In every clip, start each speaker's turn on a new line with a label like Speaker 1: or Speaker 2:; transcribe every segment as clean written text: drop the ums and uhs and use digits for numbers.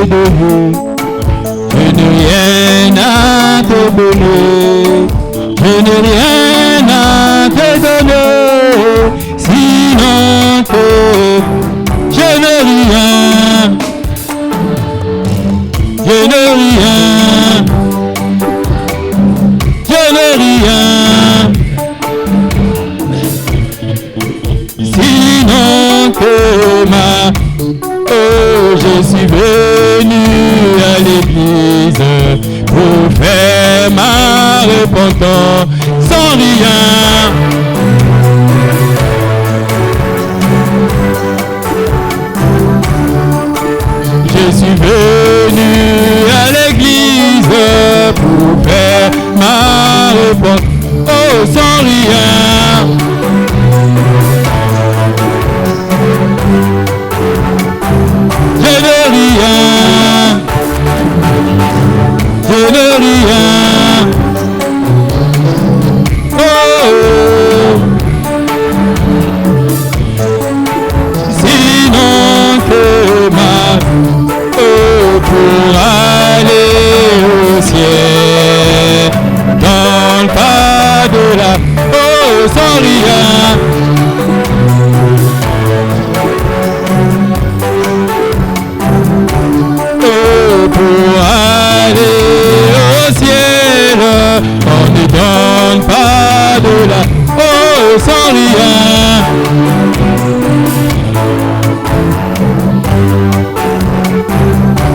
Speaker 1: donner. Je n'ai rien à te donner. Je n'ai rien à te donner. Sinon que je n'ai rien. Je n'ai rien. Je n'ai rien. Sinon que je suis venu à l'église pour faire ma repentance sans rien. Je suis venu à l'église pour faire ma repentance sans rien. Je n'ai rien. Je n'ai rien. Oh, sinon que pour aller au ciel dans le pas de la sans rien. Pour aller au ciel, on ne donne pas de la sans rien.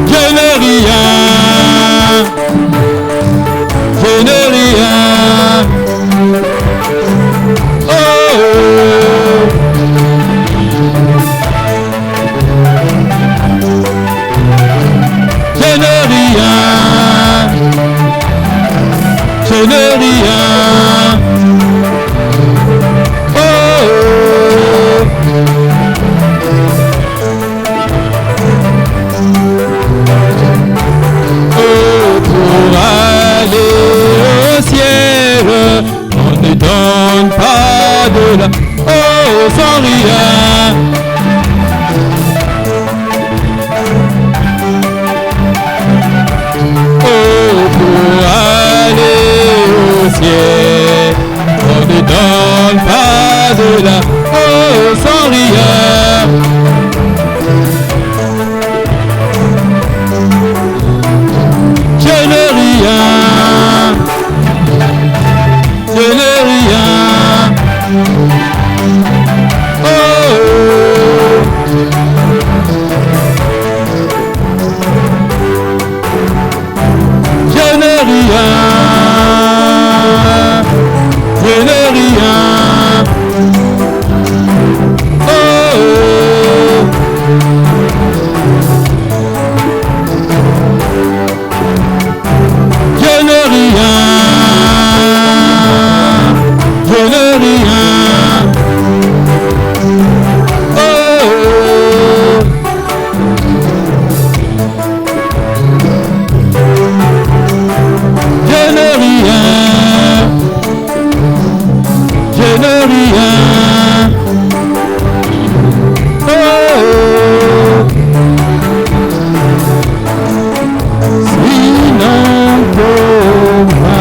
Speaker 1: Je n'ai rien. Je n'ai rien. Oh, je n'ai rien. Je n'ai rien. Oh, pour aller au ciel, on ne donne pas de la sans rien. Pour aller au ciel, on ne donne pas de la sans rien. Je n'ai rien. Je n'ai rien. Oh, je n'ai rien. Je n'ai rien. Oh, je n'ai rien. Je n'ai rien. Oh, je n'ai rien. Je n'ai rien. Oh, sinon pour ma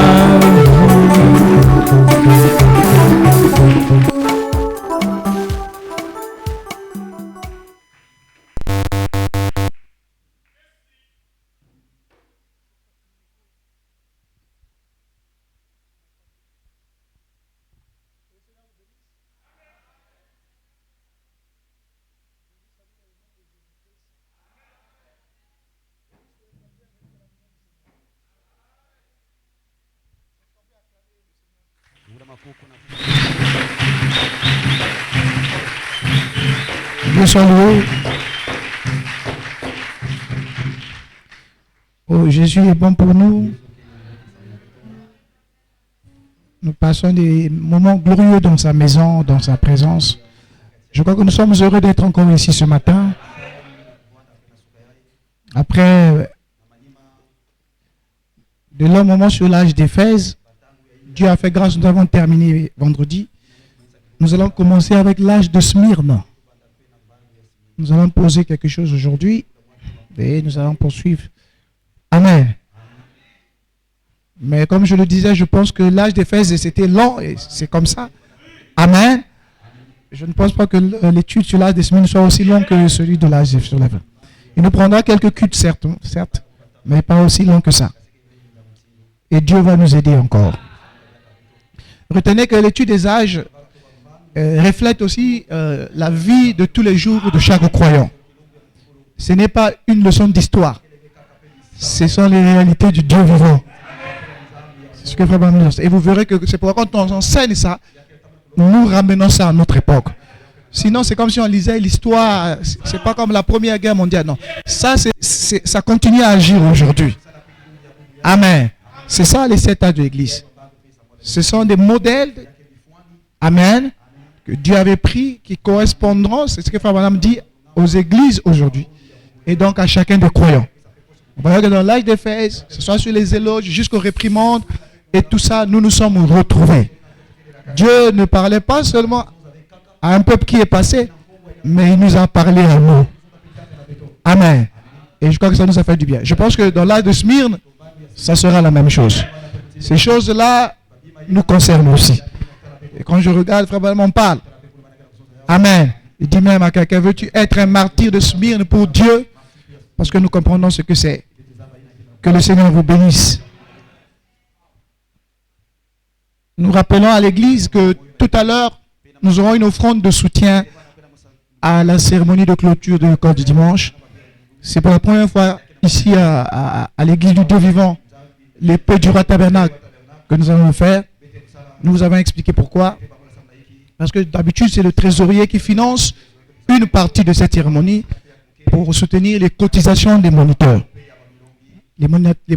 Speaker 2: Dieu soit loué. Oh, Jésus est bon pour nous. Nous passons des moments glorieux dans sa maison, dans sa présence. Je crois que nous sommes heureux d'être encore ici ce matin. Après de longs moments sur l'âge d'Éphèse, Dieu a fait grâce, nous avons terminé vendredi. Nous allons commencer avec l'âge de Smyrne. Nous allons poser quelque chose aujourd'hui. Et nous allons poursuivre. Amen. Mais comme je le disais, je pense que l'âge d'Éphèse, c'était long et c'est comme ça. Amen. Je ne pense pas que l'étude sur l'âge des semaines soit aussi longue que celui de l'âge sur la fin. Il nous prendra quelques cultes, certes, mais pas aussi long que ça. Et Dieu va nous aider encore. Retenez que l'étude des âges reflète aussi la vie de tous les jours de chaque croyant. Ce n'est pas une leçon d'histoire. Ce sont les réalités du Dieu vivant. C'est ce que Frère Branham dit. Et vous verrez que c'est pourquoi quand on enseigne ça, nous ramenons ça à notre époque. Sinon, c'est comme si on lisait l'histoire. C'est pas comme la Première Guerre mondiale. Non. Ça, ça continue à agir aujourd'hui. Amen. C'est ça les 7 âges de l'Église. Ce sont des modèles, amen, que Dieu avait pris, qui correspondront, c'est ce que Frère Branham dit, aux églises aujourd'hui. Et donc à chacun des croyants. Vous voyez que dans l'âge d'Éphèse, que ce soit sur les éloges, jusqu'aux réprimandes, et tout ça, nous nous sommes retrouvés. Dieu ne parlait pas seulement à un peuple qui est passé, mais il nous a parlé à nous. Amen. Et je crois que ça nous a fait du bien. Je pense que dans l'âge de Smyrne, ça sera la même chose. Ces choses-là nous concernent aussi. Et quand je regarde, Frère Branham parle. Amen. Il dit même à quelqu'un, veux-tu être un martyr de Smyrne pour Dieu? Parce que nous comprenons ce que c'est. Que le Seigneur vous bénisse. Nous rappelons à l'église que tout à l'heure, nous aurons une offrande de soutien à la cérémonie de clôture de l'école du dimanche. C'est pour la première fois ici à l'église du Dieu vivant, l'épée du roi tabernacle que nous allons faire. Nous vous avons expliqué pourquoi. Parce que d'habitude, c'est le trésorier qui finance une partie de cette cérémonie pour soutenir les cotisations des moniteurs. Les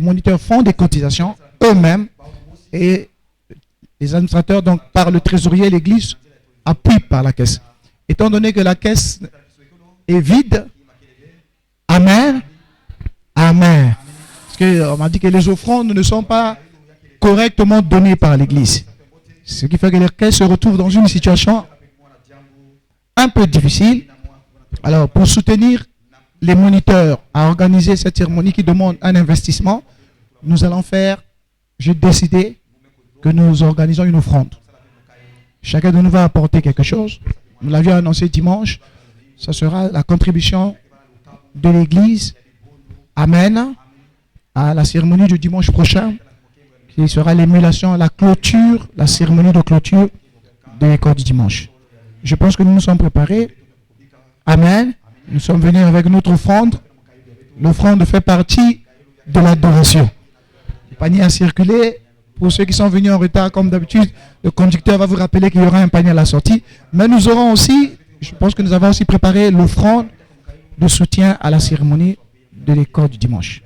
Speaker 2: moniteurs font des cotisations eux-mêmes et les administrateurs, donc par le trésorier, l'église, appuient par la caisse. Étant donné que la caisse est vide, amen, amen. Parce qu'on m'a dit que les offrandes ne sont pas correctement données par l'église. Ce qui fait que les caisses se retrouvent dans une situation un peu difficile. Alors, pour soutenir les moniteurs à organiser cette cérémonie qui demande un investissement, nous allons faire, j'ai décidé que nous organisons une offrande. Chacun de nous va apporter quelque chose. Nous l'avions annoncé dimanche. Ce sera la contribution de l'église. Amen. À la cérémonie du dimanche prochain, qui sera l'émulation, la clôture, la cérémonie de clôture de l'école du dimanche. Je pense que nous nous sommes préparés. Amen. Nous sommes venus avec notre offrande. L'offrande fait partie de l'adoration. Le panier a circulé. Pour ceux qui sont venus en retard, comme d'habitude, le conducteur va vous rappeler qu'il y aura un panier à la sortie. Mais nous aurons aussi, je pense que nous avons aussi préparé l'offrande de soutien à la cérémonie de l'école du dimanche.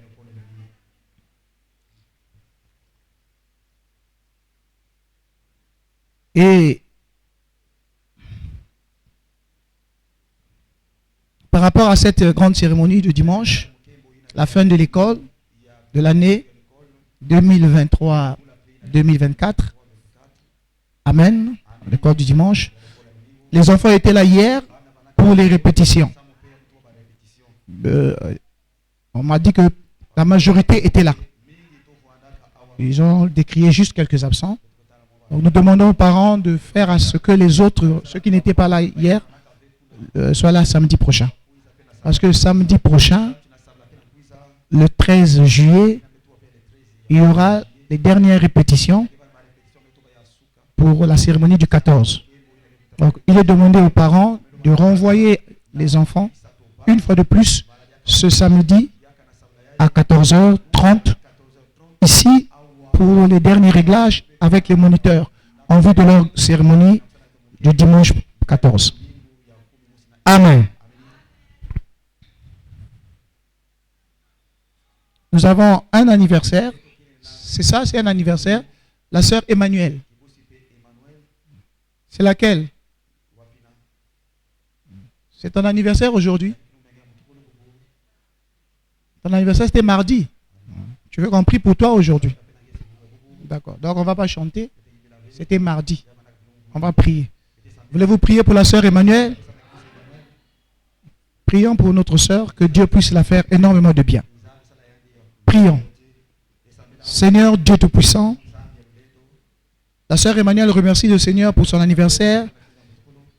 Speaker 2: Et par rapport à cette grande cérémonie du dimanche, la fin de l'école de l'année 2023-2024, amen, l'école du dimanche, les enfants étaient là hier pour les répétitions. On m'a dit que la majorité était là. Ils ont décrié juste quelques absents. Donc nous demandons aux parents de faire à ce que les autres, ceux qui n'étaient pas là hier, soient là samedi prochain. Parce que samedi prochain, le 13 juillet, il y aura les dernières répétitions pour la cérémonie du 14. Donc il est demandé aux parents de renvoyer les enfants une fois de plus ce samedi à 14h30 ici pour les derniers réglages avec les moniteurs en vue de leur cérémonie du dimanche 14. Amen. Nous avons un anniversaire. C'est ça, c'est un anniversaire. La sœur Emmanuelle. C'est laquelle? C'est ton anniversaire aujourd'hui? Ton anniversaire, c'était mardi. Tu veux qu'on prie pour toi aujourd'hui? D'accord. Donc, on ne va pas chanter. C'était mardi. On va prier. Voulez-vous prier pour la sœur Emmanuelle? Prions pour notre sœur, que Dieu puisse la faire énormément de bien. Prions. Seigneur Dieu Tout-Puissant, la sœur Emmanuel remercie le Seigneur pour son anniversaire.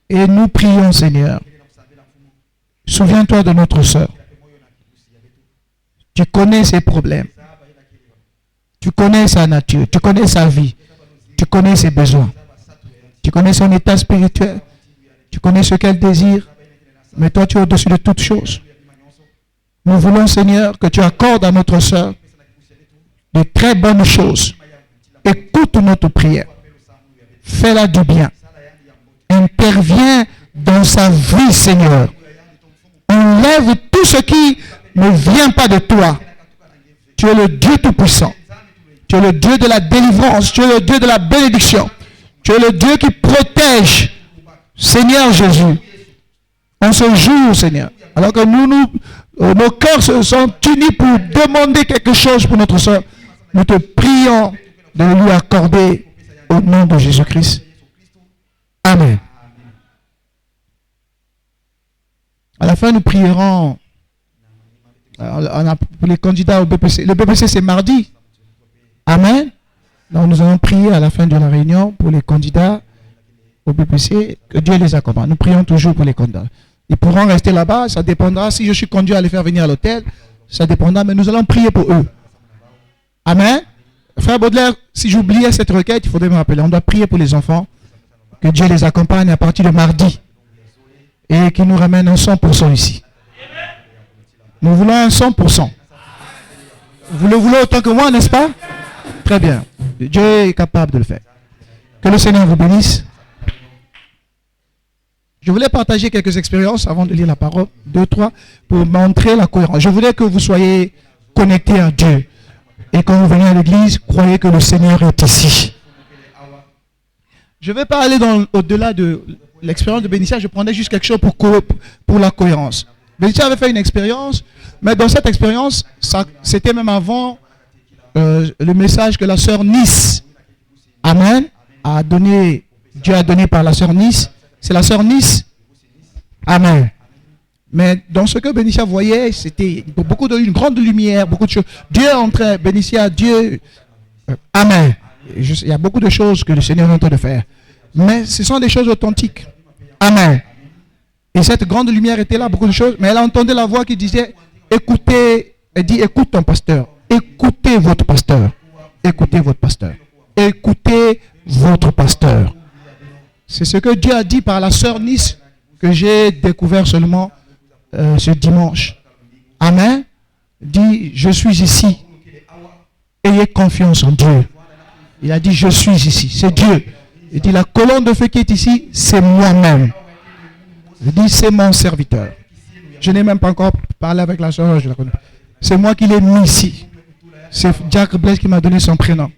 Speaker 2: Et nous prions, Seigneur. Souviens-toi de notre sœur. Tu connais ses problèmes. Tu connais sa nature. Tu connais sa vie. Tu connais ses besoins. Tu connais son état spirituel. Tu connais ce qu'elle désire. Mais toi, tu es au-dessus de toutes choses. Nous voulons, Seigneur, que tu accordes à notre sœur de très bonnes choses. Écoute notre prière. Fais-la du bien. Interviens dans sa vie, Seigneur. Enlève tout ce qui ne vient pas de toi. Tu es le Dieu Tout-Puissant. Tu es le Dieu de la délivrance. Tu es le Dieu de la bénédiction. Tu es le Dieu qui protège. Seigneur Jésus, en ce jour, Seigneur, alors que nos cœurs se sont unis pour demander quelque chose pour notre soeur, nous te prions de lui accorder au nom de Jésus-Christ. Amen. À la fin, nous prierons pour les candidats au BPC. Le BPC, c'est mardi. Amen. Donc, nous allons prier à la fin de la réunion pour les candidats au BPC, que Dieu les accompagne. Nous prions toujours pour les candidats. Ils pourront rester là-bas, ça dépendra. Si je suis conduit à les faire venir à l'hôtel, ça dépendra, mais nous allons prier pour eux. Amen. Frère Baudelaire, si j'oubliais cette requête, il faudrait me rappeler. On doit prier pour les enfants, que Dieu les accompagne à partir de mardi et qu'il nous ramène un 100% ici. Nous voulons un 100%. Vous le voulez autant que moi, n'est-ce pas? Très bien. Dieu est capable de le faire. Que le Seigneur vous bénisse. Je voulais partager quelques expériences avant de lire la parole, 2, 3, pour montrer la cohérence. Je voulais que vous soyez connectés à Dieu. Et quand vous venez à l'église, croyez que le Seigneur est ici. Je vais pas aller au-delà de l'expérience de Bénicia, je prenais juste quelque chose pour la cohérence. Bénicia avait fait une expérience, mais dans cette expérience, c'était même avant le message que la sœur Nice, Amen, Dieu a donné par la sœur Nice. C'est la sœur Nice. Amen. Mais dans ce que Bénicia voyait, c'était une grande lumière, beaucoup de choses. Dieu est en train, Bénicia, Dieu. Amen. Il y a beaucoup de choses que le Seigneur est en train de faire. Mais ce sont des choses authentiques. Amen. Et cette grande lumière était là, beaucoup de choses. Mais elle entendait la voix qui disait, écoutez, elle dit, écoute ton pasteur. Écoutez votre pasteur. Écoutez votre pasteur. Écoutez votre pasteur. C'est ce que Dieu a dit par la sœur Nice que j'ai découvert seulement ce dimanche. Amen. Dit, je suis ici. Ayez confiance en Dieu. Il a dit, je suis ici. C'est Dieu. Il dit, la colonne de feu qui est ici, c'est moi-même. Il dit, c'est mon serviteur. Je n'ai même pas encore parlé avec la sœur, je la connais. C'est moi qui l'ai mis ici. C'est Jack Blaise qui m'a donné son prénom.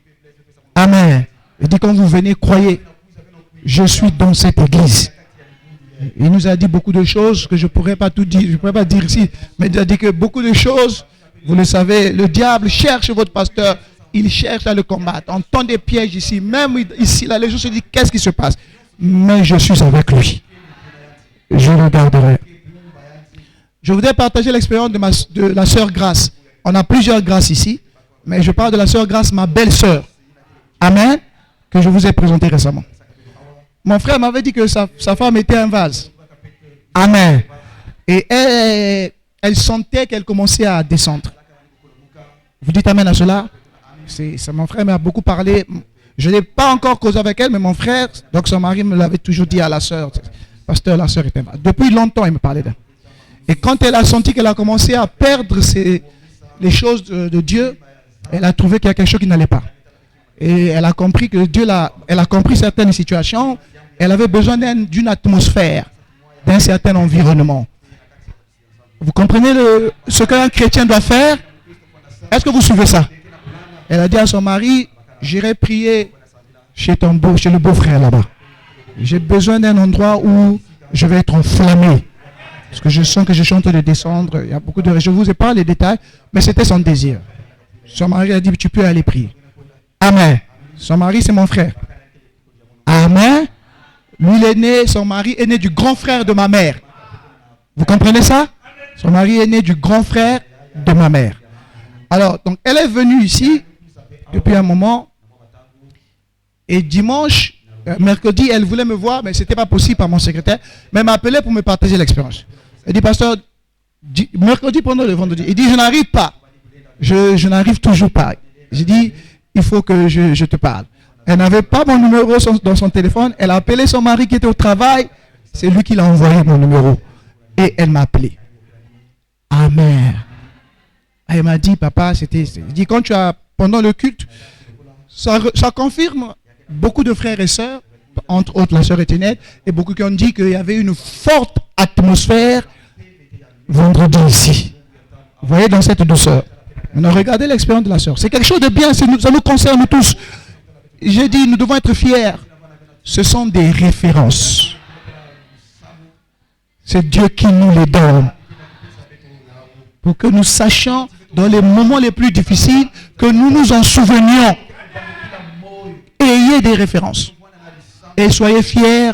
Speaker 2: Amen. Il dit, quand vous venez, croyez. Je suis dans cette église. Il nous a dit beaucoup de choses que je ne pourrais pas tout dire. Je ne pourrais pas dire ici. Mais il a dit que beaucoup de choses, vous le savez, le diable cherche votre pasteur. Il cherche à le combattre. On tend des pièges ici. Même ici, là, les gens se disent, qu'est-ce qui se passe? Mais je suis avec lui. Je le garderai. Je voudrais partager l'expérience de la sœur Grâce. On a plusieurs grâces ici. Mais je parle de la sœur Grâce, ma belle-sœur. Amen. Que je vous ai présenté récemment. Mon frère m'avait dit que sa femme était un vase. Amen. Et elle sentait qu'elle commençait à descendre. Vous dites amen à cela? Mon frère m'a beaucoup parlé. Je n'ai pas encore causé avec elle, mais mon frère, donc son mari me l'avait toujours dit à la sœur. Pasteur, la sœur était un vase. Depuis longtemps, il me parlait d'elle. Et quand elle a senti qu'elle a commencé à perdre les choses de Dieu, elle a trouvé qu'il y a quelque chose qui n'allait pas. Et elle a compris que elle a compris certaines situations. Elle avait besoin d'une atmosphère, d'un certain environnement. Vous comprenez ce qu'un chrétien doit faire? Est-ce que vous suivez ça? Elle a dit à son mari, j'irai prier chez le beau-frère là-bas. J'ai besoin d'un endroit où je vais être enflammé. Parce que je sens que je suis en train de descendre. Il y a beaucoup de... Je ne vous ai pas les détails, mais c'était son désir. Son mari a dit, tu peux aller prier. Amen. Son mari, c'est mon frère. Amen. Lui, son mari est né du grand frère de ma mère. Vous comprenez ça? Son mari est né du grand frère de ma mère. Alors, donc, elle est venue ici depuis un moment. Et dimanche, mercredi, elle voulait me voir, mais ce n'était pas possible par mon secrétaire. Mais elle m'a appelé pour me partager l'expérience. Elle dit, pasteur, mercredi pendant le vendredi. Il dit, je n'arrive pas. Je n'arrive toujours pas. J'ai dit, il faut que je te parle. Elle n'avait pas mon numéro dans son téléphone. Elle a appelé son mari qui était au travail. C'est lui qui l'a envoyé mon numéro. Et elle m'a appelé. Amen. Elle m'a dit, papa, c'était... Il dit, quand tu as... Pendant le culte, ça confirme beaucoup de frères et sœurs, entre autres la sœur Étienne, et beaucoup qui ont dit qu'il y avait une forte atmosphère vendredi ici. Vous voyez, dans cette douceur. Maintenant, regardez l'expérience de la sœur. C'est quelque chose de bien, ça nous concerne tous. J'ai dit, nous devons être fiers. Ce sont des références. C'est Dieu qui nous les donne. Pour que nous sachions, dans les moments les plus difficiles, que nous nous en souvenions. Ayez des références. Et soyez fiers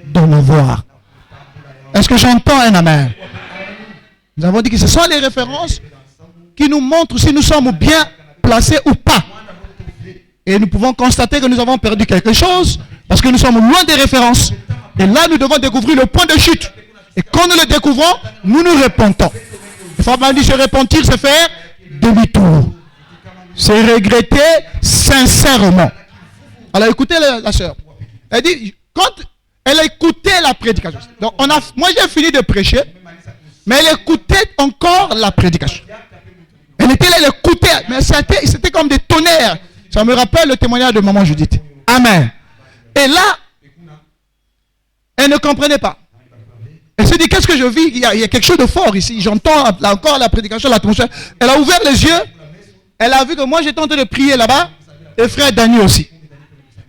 Speaker 2: d'en avoir. Est-ce que j'entends un amen? Nous avons dit que ce sont les références qui nous montrent si nous sommes bien placés ou pas. Et nous pouvons constater que nous avons perdu quelque chose parce que nous sommes loin des références. Et là, nous devons découvrir le point de chute. Et quand nous le découvrons, nous nous repentons. Il faut pas dire se repentir, c'est faire demi-tour. C'est regretter sincèrement. Alors écoutez la sœur. Elle dit, quand elle écoutait la prédication. Donc moi j'ai fini de prêcher, mais elle écoutait encore la prédication. Elle était là, elle écoutait, mais c'était comme des tonnerres. Ça me rappelle le témoignage de maman Judith. Amen. Et là, elle ne comprenait pas. Elle s'est dit, qu'est-ce que je vis? Il y a quelque chose de fort ici. J'entends encore la prédication, l'atmosphère. Elle a ouvert les yeux. Elle a vu que moi j'étais en train de prier là-bas. Et frère Daniel aussi.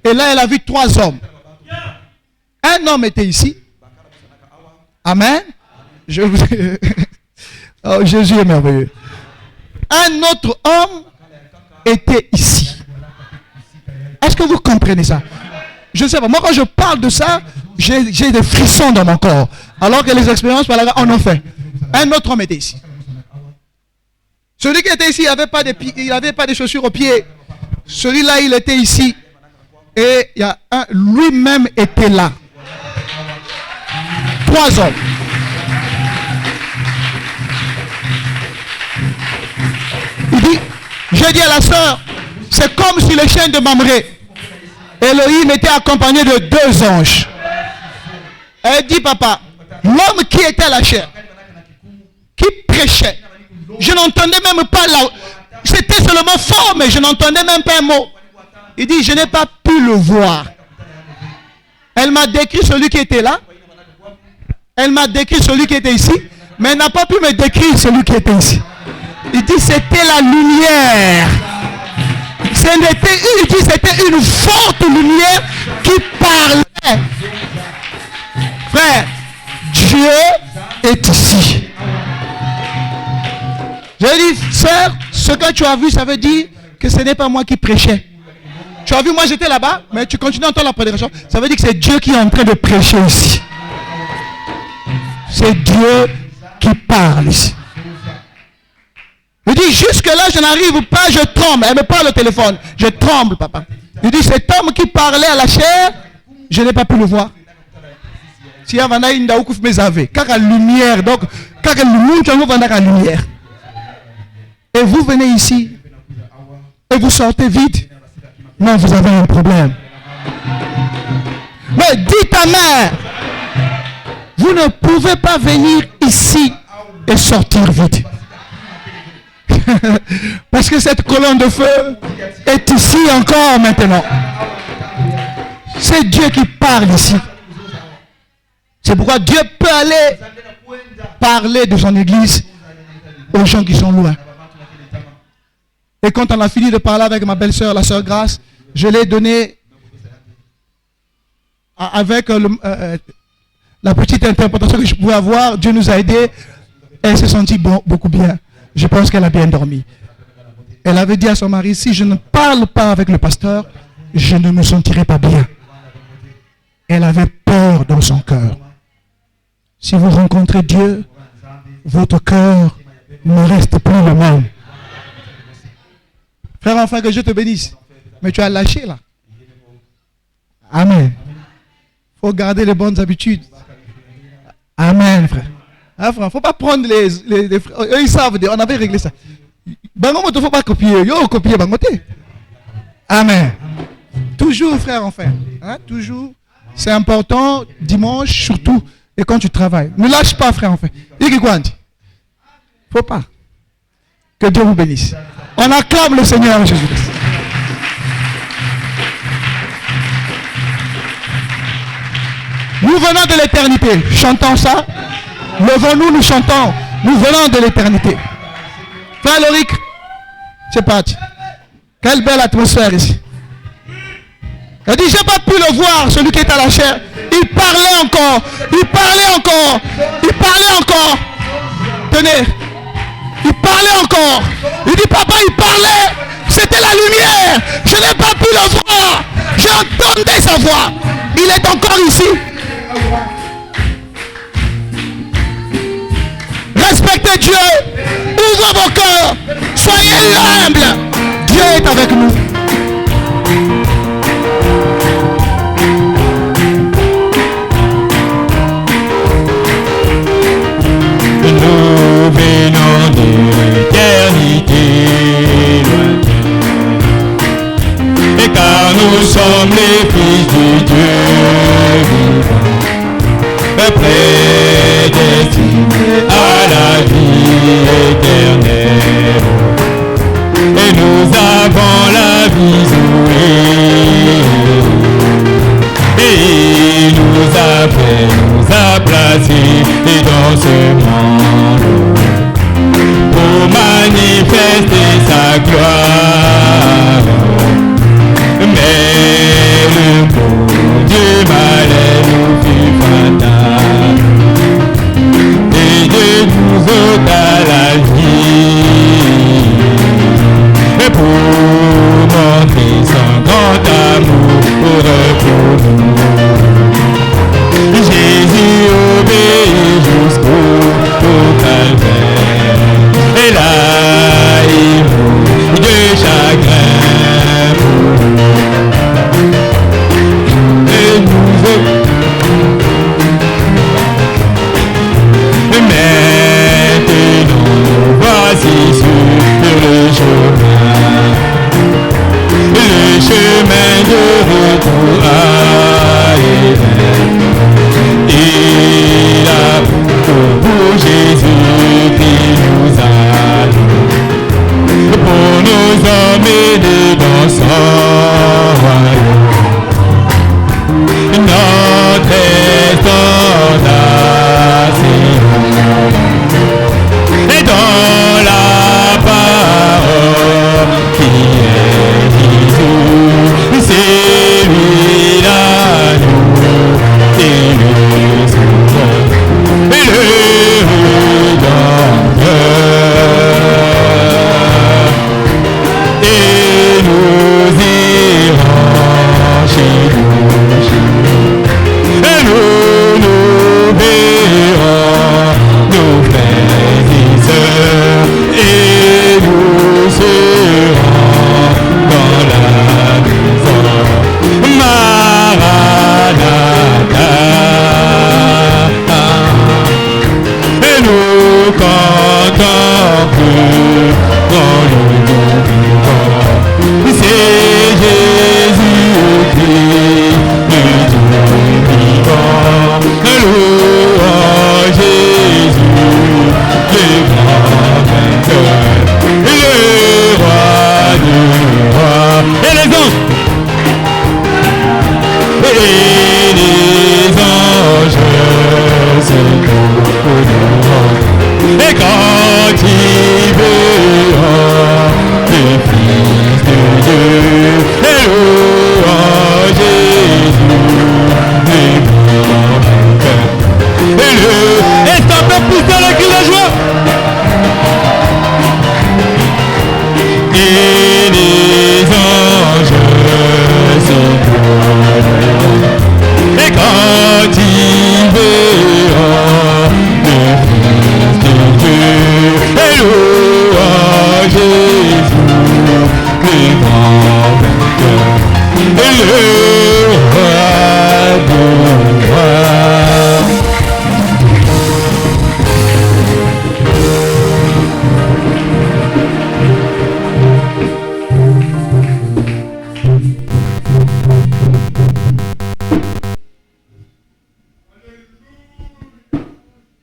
Speaker 2: Et là, elle a vu 3 hommes. Un homme était ici. Amen. Oh, Jésus est merveilleux. Un autre homme était ici. Est-ce que vous comprenez ça? Je ne sais pas. Moi, quand je parle de ça, j'ai des frissons dans mon corps. Alors que les expériences par là, on en fait. Un autre homme était ici. Celui qui était ici, il n'avait pas de chaussures aux pieds. Celui-là, il était ici. Et il y a lui-même était là. 3 hommes. Il dit, j'ai dit à la sœur, c'est comme si le chien de Mamré, Elohim était accompagné de 2 anges. Elle dit, papa, l'homme qui était à la chair, qui prêchait, je n'entendais même pas là. C'était seulement fort, mais je n'entendais même pas un mot. Il dit, je n'ai pas pu le voir. Elle m'a décrit celui qui était là. Elle m'a décrit celui qui était ici. Mais elle n'a pas pu me décrire celui qui était ici. Il dit, c'était la lumière. Il dit, c'était une forte lumière qui parlait. Frère, Dieu est ici. J'ai dit, sœur, ce que tu as vu, ça veut dire que ce n'est pas moi qui prêchais. Tu as vu, moi j'étais là-bas, mais tu continues à entendre la prédication. Ça veut dire que c'est Dieu qui est en train de prêcher ici. C'est Dieu qui parle ici. Il dit, jusque-là, je n'arrive pas, je tremble. Elle me parle au téléphone. Je tremble, papa. Il dit, cet homme qui parlait à la chair, je n'ai pas pu le voir. Si y a une lumière, donc, la lumière. Et vous venez ici, et vous sortez vite. Non, vous avez un problème. Mais dites à mère, vous ne pouvez pas venir ici et sortir vite. Parce que cette colonne de feu est ici encore maintenant. C'est Dieu qui parle ici. C'est pourquoi Dieu peut aller parler de son église aux gens qui sont loin. Et quand on a fini de parler avec ma belle-sœur, la sœur Grace, je l'ai donné avec la petite interprétation que je pouvais avoir. Dieu nous a aidés. Elle s'est sentie beaucoup bien. Je pense qu'elle a bien dormi. Elle avait dit à son mari, si je ne parle pas avec le pasteur, je ne me sentirai pas bien. Elle avait peur dans son cœur. Si vous rencontrez Dieu, votre cœur ne reste plus le même. Frère, enfin, que Dieu te bénisse. Mais tu as lâché là. Amen. Il faut garder les bonnes habitudes. Amen, frère. Hein, frère, faut pas prendre les frères. Eux, ils savent, on avait réglé ça. Bangomoto, faut pas copier. Yo, copier Bangote. Amen. Toujours, frère, enfin. Hein, toujours. C'est important, dimanche, surtout, et quand tu travailles. Ne lâche pas, frère, enfin. Faut pas. Que Dieu vous bénisse. On acclame le Seigneur Jésus-Christ. Nous venons de l'éternité. Chantons ça. Levons-nous, nous chantons. Nous venons de l'éternité. Frère Loric, c'est parti. Quelle belle atmosphère ici. Il dit, j'ai pas pu le voir, celui qui est à la chair. Il parlait encore. Il parlait encore. Il parlait encore. Tenez. Il parlait encore. Il dit, papa, il parlait. C'était la lumière. Je n'ai pas pu le voir. J'entendais sa voix. Il est encore ici. Respectez Dieu. Ouvrez vos cœurs. Soyez humbles. Dieu est avec nous.
Speaker 1: Nous venons de l'éternité lointaine, et car nous sommes les fils du Dieu vivant, prédestinés à la vie éternelle, et nous avons la vie jouée, et il nous a fait, nous a placés dans ce monde pour manifester sa gloire. Mais le mot du malheur nous fut fatal, et de nous ôter à la vie, et pour montrer son grand amour pour nous. Jésus obéit jusqu'au calvaire, et là il mourut de chagrin pour nous. Et maintenant nous voici sur le chemin de retour à Éden. Il a pour Jésus qui nous a pour nous emmener dans son royaume. Notre destination est dans la parole qui est Jésus. C'est lui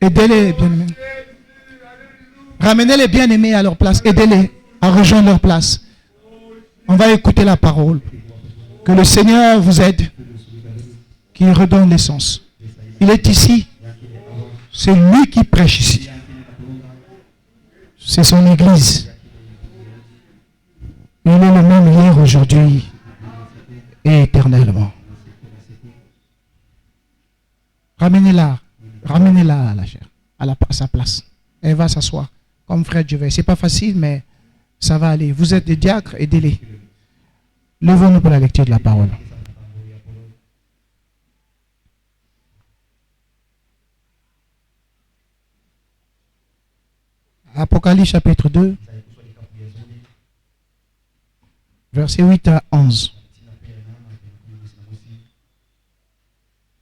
Speaker 2: Aidez-les, bien-aimés. Ramenez les bien-aimés à leur place. Aidez-les à rejoindre leur place. On va écouter la parole. Que le Seigneur vous aide. Qu'il redonne l'essence. Il est ici. C'est lui qui prêche ici. C'est son église. Il est le même hier, aujourd'hui et éternellement. Ramenez-la. Ramenez-la à la chair, à sa place. Elle va s'asseoir. Comme frère Duvet. C'est pas facile, mais ça va aller. Vous êtes des diacres, aidez-les. Levons-nous pour la lecture de la parole. Apocalypse chapitre 2, versets 8 à 11.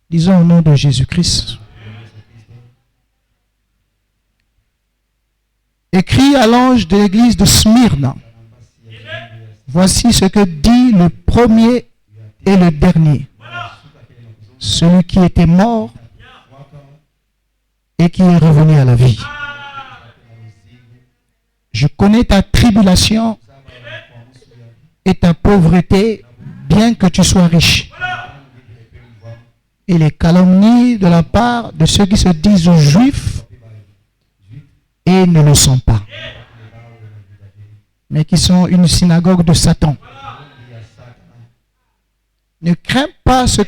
Speaker 2: Disons au nom de Jésus-Christ. Écrit à l'ange de l'église de Smyrne. Voici ce que dit le premier et le dernier. Celui qui était mort et qui est revenu à la vie. Je connais ta tribulation et ta pauvreté, bien que tu sois riche. Et les calomnies de la part de ceux qui se disent juifs et ne le sont pas, mais qui sont une synagogue de Satan. Ne crains pas ce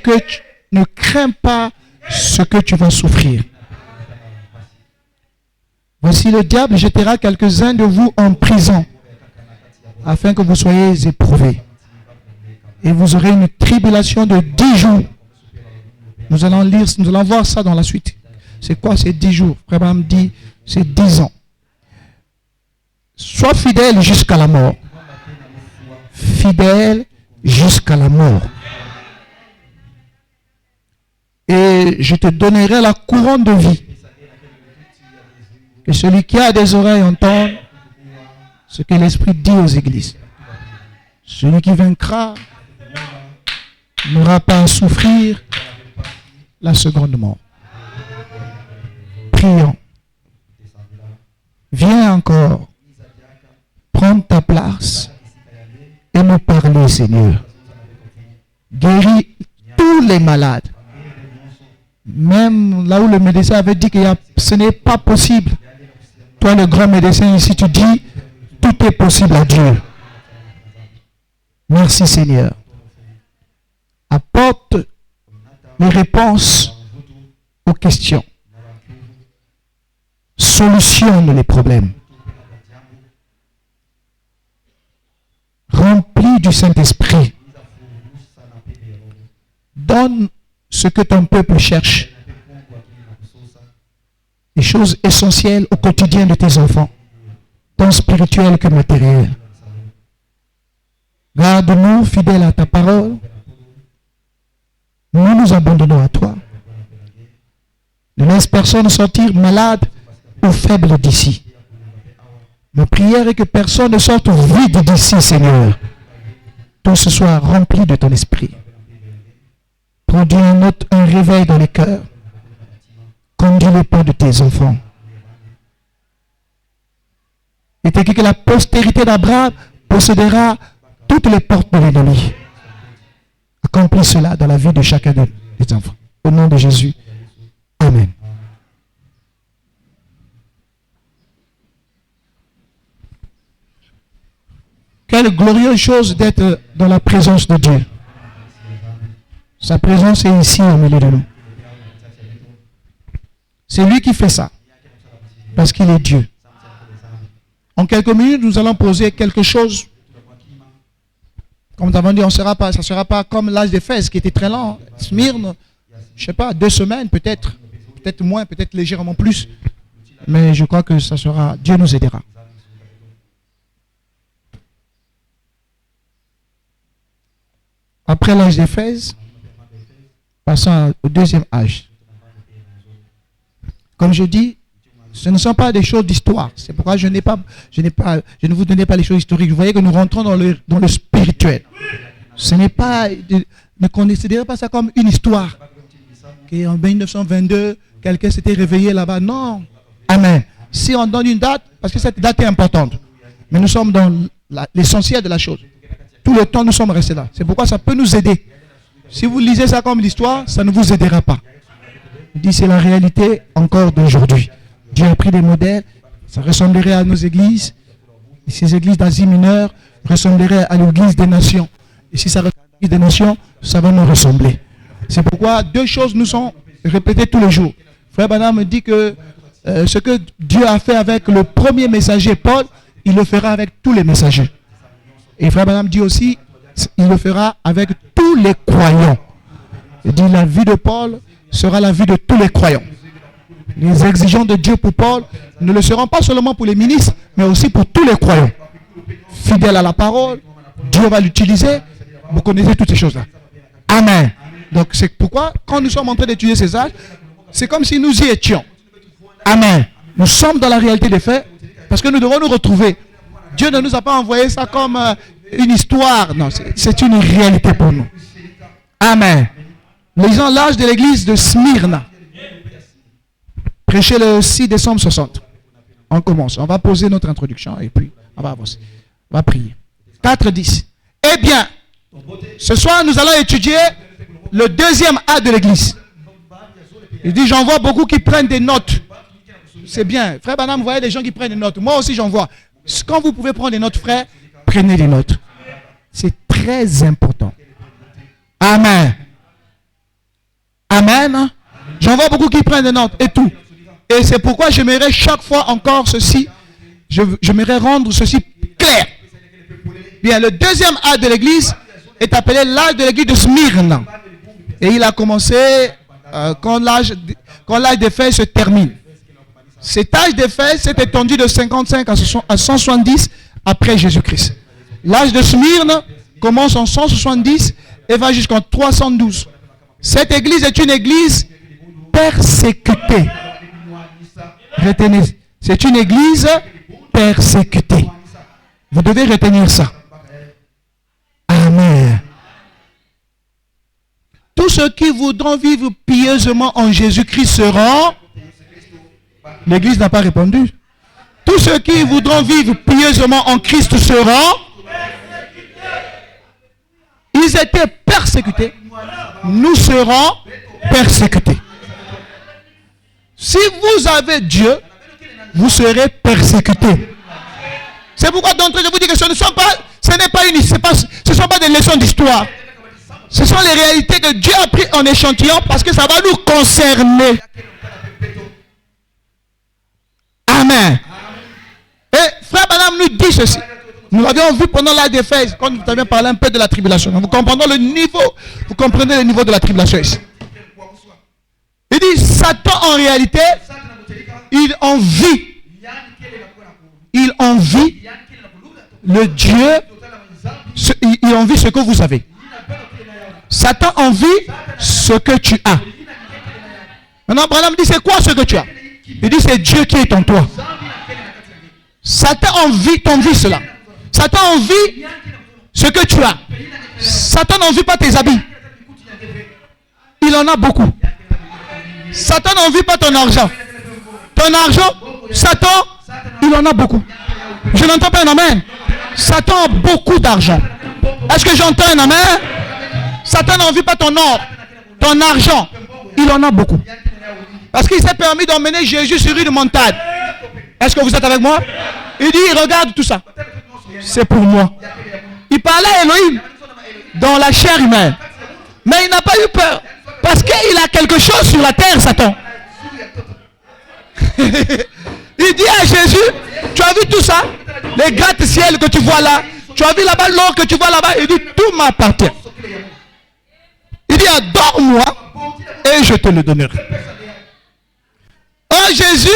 Speaker 2: que tu vas souffrir. Voici le diable jettera quelques-uns de vous en prison, afin que vous soyez éprouvés. Et vous aurez une tribulation de 10 jours. Nous allons voir ça dans la suite. C'est quoi ces 10 jours? Frère Branham dit, c'est 10 ans. Sois fidèle jusqu'à la mort. Fidèle jusqu'à la mort. Et je te donnerai la couronne de vie. Que celui qui a des oreilles entende ce que l'Esprit dit aux églises. Celui qui vaincra n'aura pas à souffrir la seconde mort. Prions. Viens encore. Prends ta place et me parler, Seigneur. Guéris tous les malades. Même là où le médecin avait dit que ce n'est pas possible. Toi, le grand médecin ici, tu dis, tout est possible à Dieu. Merci, Seigneur. Apporte les réponses aux questions. Solutionne les problèmes. Remplis du Saint-Esprit. Donne ce que ton peuple cherche. Les choses essentielles au quotidien de tes enfants, tant spirituelles que matérielles. Garde-nous fidèles à ta parole. Nous nous abandonnons à toi. Ne laisse personne sortir malade ou faible d'ici. Ma prière est que personne ne sorte vide d'ici, Seigneur. Tout ce soit rempli de ton esprit. Produis un réveil dans les cœurs. Conduis le pas de tes enfants. Et t'es que la postérité d'Abraham possédera toutes les portes de l'ennemi. Accomplis cela dans la vie de chacun des enfants. Au nom de Jésus. Amen. Quelle glorieuse chose d'être dans la présence de Dieu. Sa présence est ici au milieu de nous. C'est lui qui fait ça. Parce qu'il est Dieu. En quelques minutes, nous allons poser quelque chose. Comme nous avons dit, ça ne sera pas comme l'âge d'Éphèse qui était très lent. Smyrne, je ne sais pas, 2 semaines peut-être. Peut-être moins, peut-être légèrement plus. Mais je crois que ça sera, Dieu nous aidera. après l'âge d'Éphèse, passons au deuxième âge. Comme je dis, ce ne sont pas des choses d'histoire. C'est pourquoi je ne vous donnais pas les choses historiques. Vous voyez que nous rentrons dans le spirituel. Ce n'est pas, ne considérez pas ça comme une histoire. En 1922, quelqu'un s'était réveillé là-bas. Non. Amen. Si on donne une date, parce que cette date est importante. Mais nous sommes dans l'essentiel de la chose. Tout le temps, nous sommes restés là. C'est pourquoi ça peut nous aider. Si vous lisez ça comme l'histoire, ça ne vous aidera pas. Il dit c'est la réalité encore d'aujourd'hui. Dieu a pris des modèles, ça ressemblerait à nos églises. Et ces églises d'Asie mineure ressembleraient à l'église des nations. Et si ça ressemble à l'église des nations, ça va nous ressembler. C'est pourquoi deux choses nous sont répétées tous les jours. Frère Branham me dit que ce que Dieu a fait avec le premier messager Paul, il le fera avec tous les messagers. Et Frère Branham dit aussi, il le fera avec tous les croyants. Il dit la vie de Paul sera la vie de tous les croyants. Les exigences de Dieu pour Paul ne le seront pas seulement pour les ministres, mais aussi pour tous les croyants. Fidèle à la parole, Dieu va l'utiliser. Vous connaissez toutes ces choses-là. Amen. Donc c'est pourquoi, quand nous sommes en train d'étudier ces âges, c'est comme si nous y étions. Amen. Nous sommes dans la réalité des faits, parce que nous devons nous retrouver. Dieu ne nous a pas envoyé ça comme une histoire. Non, c'est une réalité pour nous. Amen. Lisons l'âge de l'église de Smyrna. Prêché le 6 décembre 60. On commence. On va poser notre introduction et puis on va avancer. On va prier. 4:10. Eh bien, ce soir, nous allons étudier le deuxième A de l'église. Il dit, j'en vois beaucoup qui prennent des notes. C'est bien. Frère Branham, vous voyez des gens qui prennent des notes. Moi aussi, j'en vois. Quand vous pouvez prendre des notes, frère, prenez des notes. C'est très important. Amen. Amen. J'en vois beaucoup qui prennent des notes et tout. Et c'est pourquoi j'aimerais chaque fois encore ceci. J'aimerais rendre ceci clair. Bien, le deuxième âge de l'église est appelé l'âge de l'église de Smyrna. Et il a commencé quand l'âge d'Éphèse se termine. Cet âge d'Éphèse s'est étendu de 55 à 170 après Jésus-Christ. L'âge de Smyrne commence en 170 et va jusqu'en 312. Cette église est une église persécutée. Retenez, c'est une église persécutée. Vous devez retenir ça. Amen. Tous ceux qui voudront vivre pieusement en Jésus-Christ seront... L'église n'a pas répondu. Tous ceux qui voudront vivre pieusement en Christ seront... Ils étaient persécutés. Nous serons persécutés. Si vous avez Dieu, vous serez persécutés. C'est pourquoi d'entrée je vous dis que ce ne sont pas des leçons d'histoire. Ce sont les réalités que Dieu a pris en échantillon parce que ça va nous concerner. Amen. Et frère Branham nous dit ceci. Nous l'avions vu pendant l'âge d'Éphèse, quand nous avions parlé un peu de la tribulation. Vous comprenez le niveau de la tribulation ici. Il dit, Satan en réalité, il envie le Dieu, il envie ce que vous avez. Satan envie ce que tu as. Maintenant, Branham dit, c'est quoi ce que tu as? Il dit, c'est Dieu qui est en toi. Satan t'envie cela. Satan envie ce que tu as. Satan n'envie pas tes habits. Il en a beaucoup. Satan n'envie pas ton argent. Ton argent, Satan, il en a beaucoup. Je n'entends pas un amen. Satan a beaucoup d'argent. Est-ce que j'entends un amen? Satan n'envie pas ton or, ton argent. Il en a beaucoup. Parce qu'il s'est permis d'emmener Jésus sur une montagne. Est-ce que vous êtes avec moi? Il dit, regarde tout ça. C'est pour moi. Il parlait à Elohim dans la chair humaine. Mais il n'a pas eu peur. Parce qu'il a quelque chose sur la terre, Satan. Il dit à Jésus, tu as vu tout ça? Les gratte-ciel que tu vois là. Tu as vu là-bas l'or que tu vois là-bas? Il dit, tout m'appartient. Il dit, adore-moi et je te le donnerai. Oh, Jésus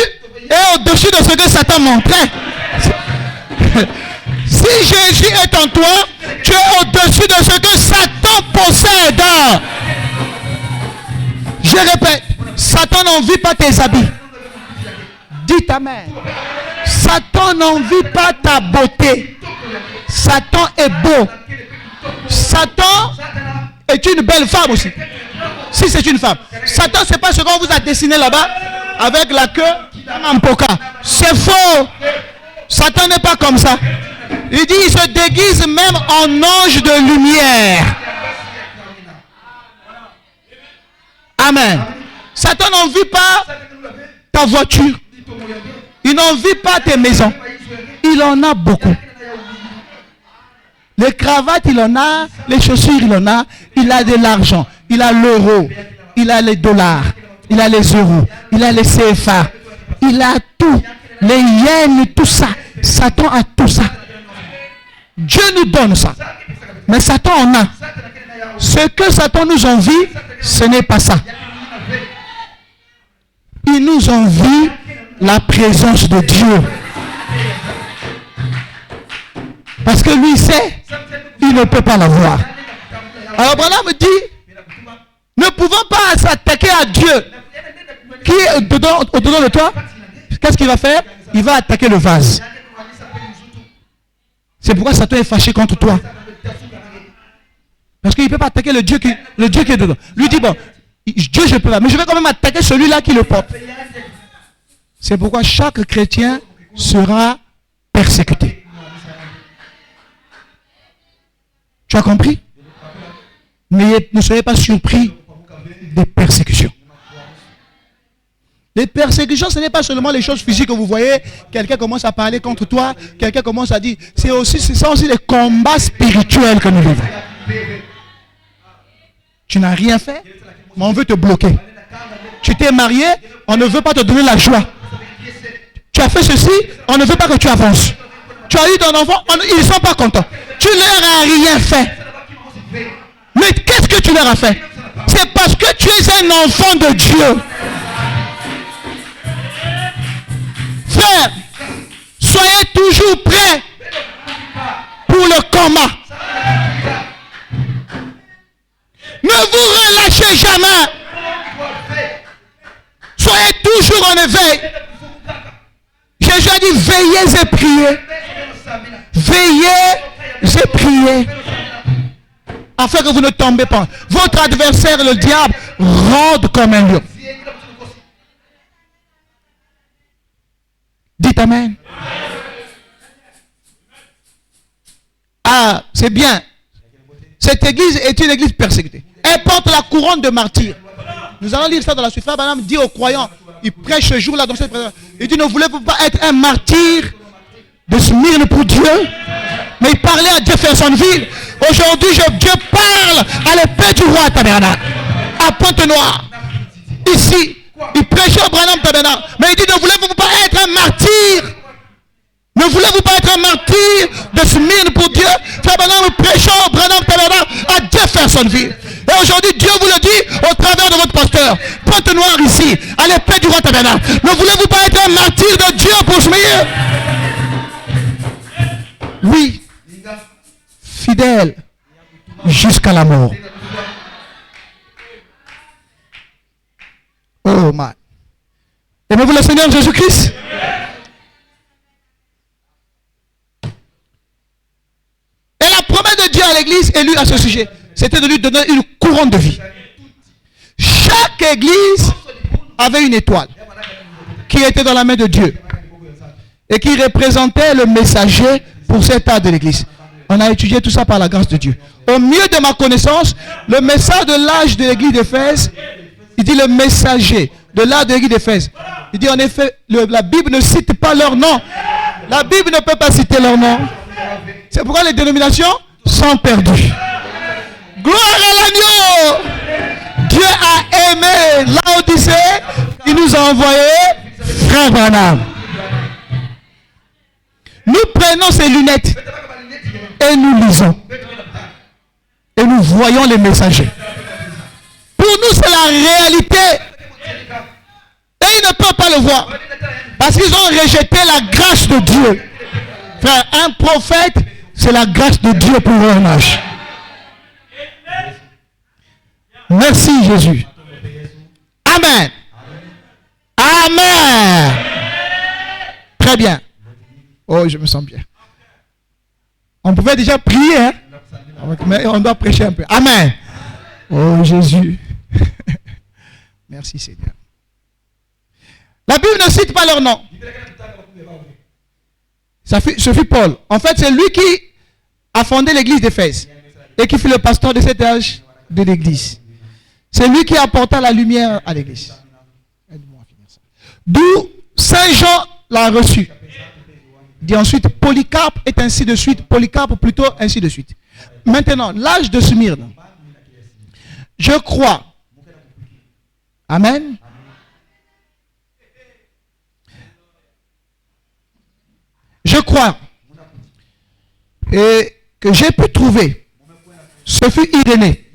Speaker 2: est au-dessus de ce que Satan montrait. Si Jésus est en toi, tu es au-dessus de ce que Satan n'envie pas tes habits. Dites Amen. Satan n'envie pas ta beauté. Satan est beau. Satan est une belle femme aussi. Si c'est une femme. Satan, c'est pas ce qu'on vous a dessiné là-bas avec la queue en poca. C'est faux. Satan n'est pas comme ça. Il dit, il se déguise même en ange de lumière. Amen. Satan n'envie pas ta voiture. Il n'envie pas tes maisons. Il en a beaucoup. Les cravates, il en a. Les chaussures, il en a. Il a de l'argent. Il a l'euro. Il a les dollars. Il a les euros. Il a les CFA. Il a tout. Les yens, tout ça. Satan a tout ça. Dieu nous donne ça. Mais Satan en a. Ce que Satan nous envie, ce n'est pas ça. Il nous envie la présence de Dieu. Parce que lui sait, il ne peut pas l'avoir. Alors Branham me dit, ne pouvant pas s'attaquer à Dieu, qui est au-dedans de toi, qu'est-ce qu'il va faire? Il va attaquer le vase. C'est pourquoi Satan est fâché contre toi. Parce qu'il ne peut pas attaquer le Dieu qui est dedans. Lui dit, bon, Dieu je peux pas, mais je vais quand même attaquer celui-là qui le porte. C'est pourquoi chaque chrétien sera persécuté. Tu as compris? Mais ne soyez pas surpris des persécutions. Les persécutions, ce n'est pas seulement les choses physiques que vous voyez. Quelqu'un commence à parler contre toi. Quelqu'un commence à dire. C'est ça aussi les combats spirituels que nous vivons. Tu n'as rien fait, mais on veut te bloquer. Tu t'es marié, on ne veut pas te donner la joie. Tu as fait ceci, on ne veut pas que tu avances. Tu as eu ton enfant, ils ne sont pas contents. Tu leur as rien fait. Mais qu'est-ce que tu leur as fait? C'est parce que tu es un enfant de Dieu. Frère, soyez toujours prêts pour le combat. Ne vous relâchez jamais. Soyez toujours en éveil. Jésus a dit veillez et priez. Veillez et priez. Afin que vous ne tombez pas. Votre adversaire, le diable, rôde comme un lion. Dites Amen. Ah, c'est bien. Cette église est une église persécutée. Elle porte la couronne de martyr. Nous allons lire ça dans la suite. Frère Branham dit aux croyants, il prêche ce jour-là dans cette présence. Il dit, ne voulez-vous pas être un martyr de Smyrne pour Dieu? Mais il parlait à Jeffersonville. Aujourd'hui, Dieu parle à l'épée du roi Tabernacle, à Pointe-Noire. Ici, il prêchait au Branham Tabernacle. Mais il dit, ne voulez-vous pas être un martyr? Ne voulez-vous pas être un martyr de Smyrne pour Dieu? Frère Branham prêchait au Branham Tabernacle à Jeffersonville. Et aujourd'hui, Dieu vous le dit au travers de votre pasteur. Pointe-Noire ici, à l'épée du roi Tabernacle. Ne voulez-vous pas être un martyr de Dieu pour Smyrne? Oui. Fidèle jusqu'à la mort. Oh my. Aimez-vous le Seigneur Jésus-Christ? Et la promesse de Dieu à l'église élue à ce sujet, c'était de lui donner une couronne de vie. Chaque église avait une étoile qui était dans la main de Dieu et qui représentait le messager pour cet art de l'église. On a étudié tout ça par la grâce de Dieu. Au mieux de ma connaissance, le message de l'âge de l'église d'Éphèse, il dit le messager de l'âge de l'église d'Éphèse. Il dit en effet, la Bible ne cite pas leur nom. La Bible ne peut pas citer leur nom. C'est pourquoi les dénominations sont perdues. Gloire à l'agneau. Dieu a aimé Laodicée. Il nous a envoyé Frère Branham. Nous prenons ces lunettes et nous lisons. Et nous voyons les messagers. Pour nous, c'est la réalité. Et ils ne peuvent pas le voir. Parce qu'ils ont rejeté la grâce de Dieu. Frère, un prophète, c'est la grâce de Dieu pour un âge. Merci Jésus. Amen. me sens bien. On pouvait déjà prier, hein? Mais on doit prêcher un peu. Amen. Oh Jésus. Merci Seigneur. La Bible ne cite pas leur nom. Ce fut Paul. En fait, c'est lui qui a fondé l'église d'Éphèse et qui fut le pasteur de cet âge de l'église. C'est lui qui apporta la lumière à l'église. D'où Saint Jean l'a reçu. Dit ensuite Polycarpe est ainsi de suite. Polycarpe plutôt ainsi de suite. Maintenant, l'âge de Smyrne. Je crois. Amen. Je crois. Et que j'ai pu trouver. Ce fut Irénée.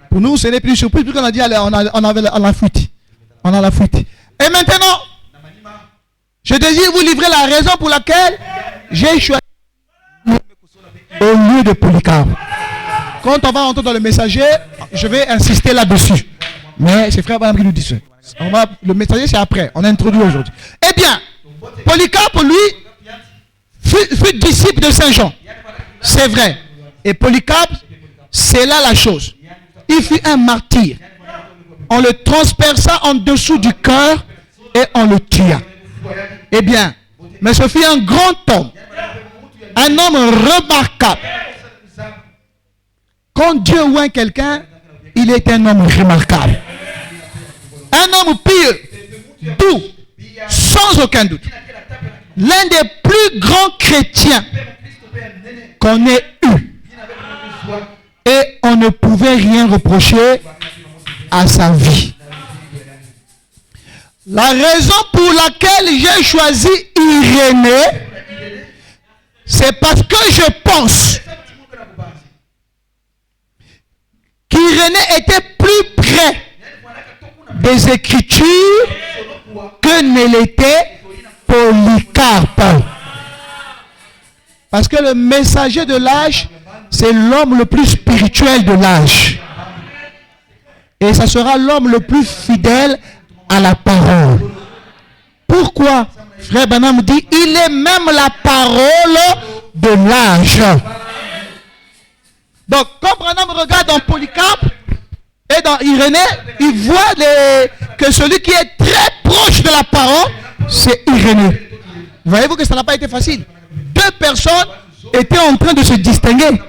Speaker 2: Pour nous, ce n'est plus surprise, puisqu'on a dit on a la fuite. On a la fuite. Et maintenant, je désire vous livrer la raison pour laquelle j'ai choisi au lieu de Polycarpe. Quand on va entrer dans le messager, je vais insister là-dessus. Mais c'est frère Abraham qui nous dit ça. Le messager, c'est après. On a introduit aujourd'hui. Eh bien, Polycarpe, lui, fut disciple de Saint Jean. C'est vrai. Et Polycarpe, c'est là la chose. Il fut un martyr. On le transperça en dessous du cœur et on le tua. Eh bien, mais ce fut un grand homme. Un homme remarquable. Quand Dieu oint quelqu'un, il est un homme remarquable. Un homme pieux, doux, sans aucun doute. L'un des plus grands chrétiens qu'on ait eu. Et on ne pouvait rien reprocher à sa vie. La raison pour laquelle j'ai choisi Irénée, c'est parce que je pense qu'Irénée était plus près des Écritures que ne l'était Polycarpe. Parce que le messager de l'âge, c'est l'homme le plus spirituel de l'âge. Et ça sera l'homme le plus fidèle à la parole. Pourquoi? Frère Branham dit, il est même la parole de l'âge. Donc, quand Branham regarde dans Polycarpe et dans Irénée, il voit que celui qui est très proche de la parole, c'est Irénée. Voyez-vous que ça n'a pas été facile. Deux personnes étaient en train de se distinguer.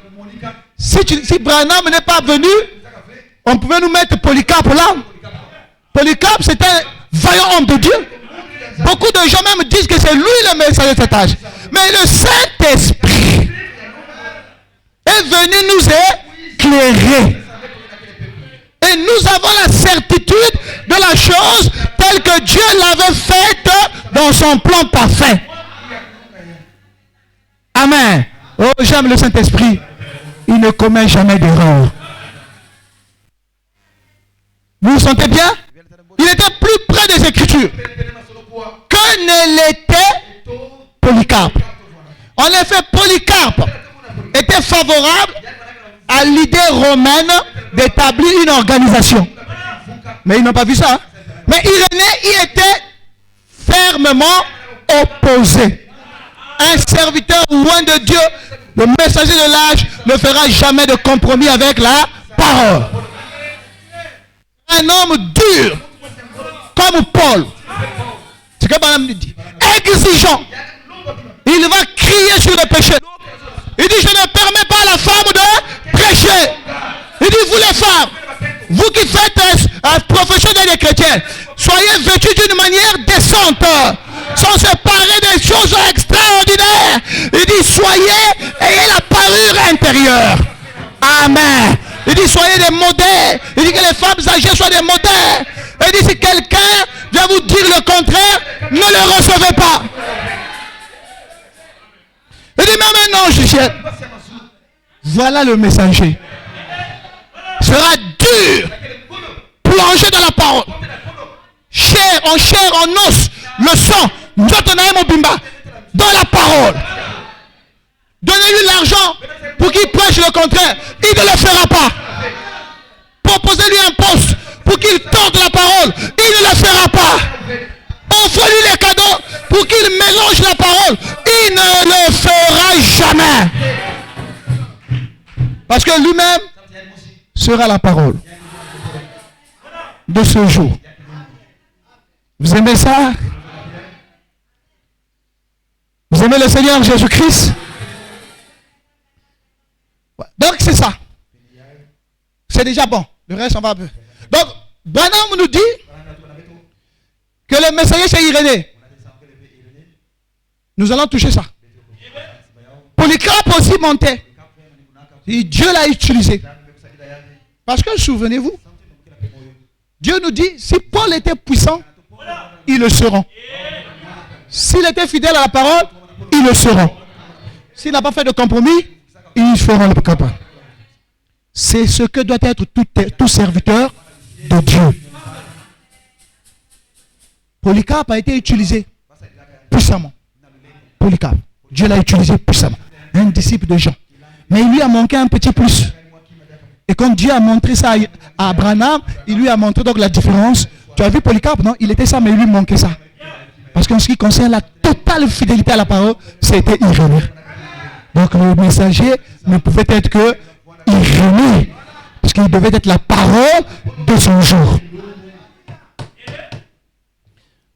Speaker 2: Si Branham n'est pas venu, on pouvait nous mettre Polycarpe là. Polycarpe, c'est un vaillant homme de Dieu. Beaucoup de gens même disent que c'est lui le messager de cet âge. Mais le Saint-Esprit est venu nous éclairer. Et nous avons la certitude de la chose telle que Dieu l'avait faite dans son plan parfait. Amen. Oh, j'aime le Saint-Esprit. Il ne commet jamais d'erreur. Vous vous sentez bien? Il était plus près des Écritures que ne l'était Polycarpe. En effet, Polycarpe était favorable à l'idée romaine d'établir une organisation. Mais ils n'ont pas vu ça. Hein? Mais Irénée y était fermement opposé. Un serviteur loin de Dieu, le messager de l'âge, ne fera jamais de compromis avec la parole. Un homme dur, comme Paul, c'est ce que Branham nous dit, exigeant, il va crier sur le péché. Il dit, je ne permets pas à la femme de prêcher. Il dit, vous les femmes, vous qui faites professionnels des chrétiens, soyez vêtus d'une manière décente, sans se parler des choses extraordinaires. Il dit, ayez la parure intérieure. Amen. Il dit, soyez des modèles. Il dit que les femmes âgées soient des modèles. Il dit, si quelqu'un vient vous dire le contraire, ne le recevez pas. Il dit, même un ange du ciel. Voilà le messager. Sera dur, plongé dans la parole. Chair, en os, le sang, dans la parole. Donnez-lui l'argent pour qu'il prêche le contraire. Il ne le fera pas. Proposez-lui un poste pour qu'il tente la parole. Il ne le fera pas. Offrez-lui les cadeaux pour qu'il mélange la parole. Il ne le Amen. Parce que lui-même sera la parole de ce jour. Vous aimez ça? Vous aimez le Seigneur Jésus-Christ? Donc c'est ça. C'est déjà bon. Le reste, on va un peu. Donc, Branham nous dit que le messager chez Irénée, nous allons toucher ça. Polycarpe aussi montait. Et Dieu l'a utilisé. Parce que souvenez-vous, Dieu nous dit, si Paul était puissant, ils le seront. S'il était fidèle à la parole, ils le seront. S'il n'a pas fait de compromis, ils feront le compromis. C'est ce que doit être tout serviteur de Dieu. Polycarpe a été utilisé puissamment. Polycarpe, Dieu l'a utilisé puissamment. Un disciple de Jean. Mais il lui a manqué un petit plus. Et quand Dieu a montré ça à Abraham, il lui a montré donc la différence. Tu as vu Polycarpe, non? Il était ça, mais il lui manquait ça. Parce qu'en ce qui concerne la totale fidélité à la parole, c'était Irénée. Donc le messager ne pouvait être que Irénée. Parce qu'il devait être la parole de son jour.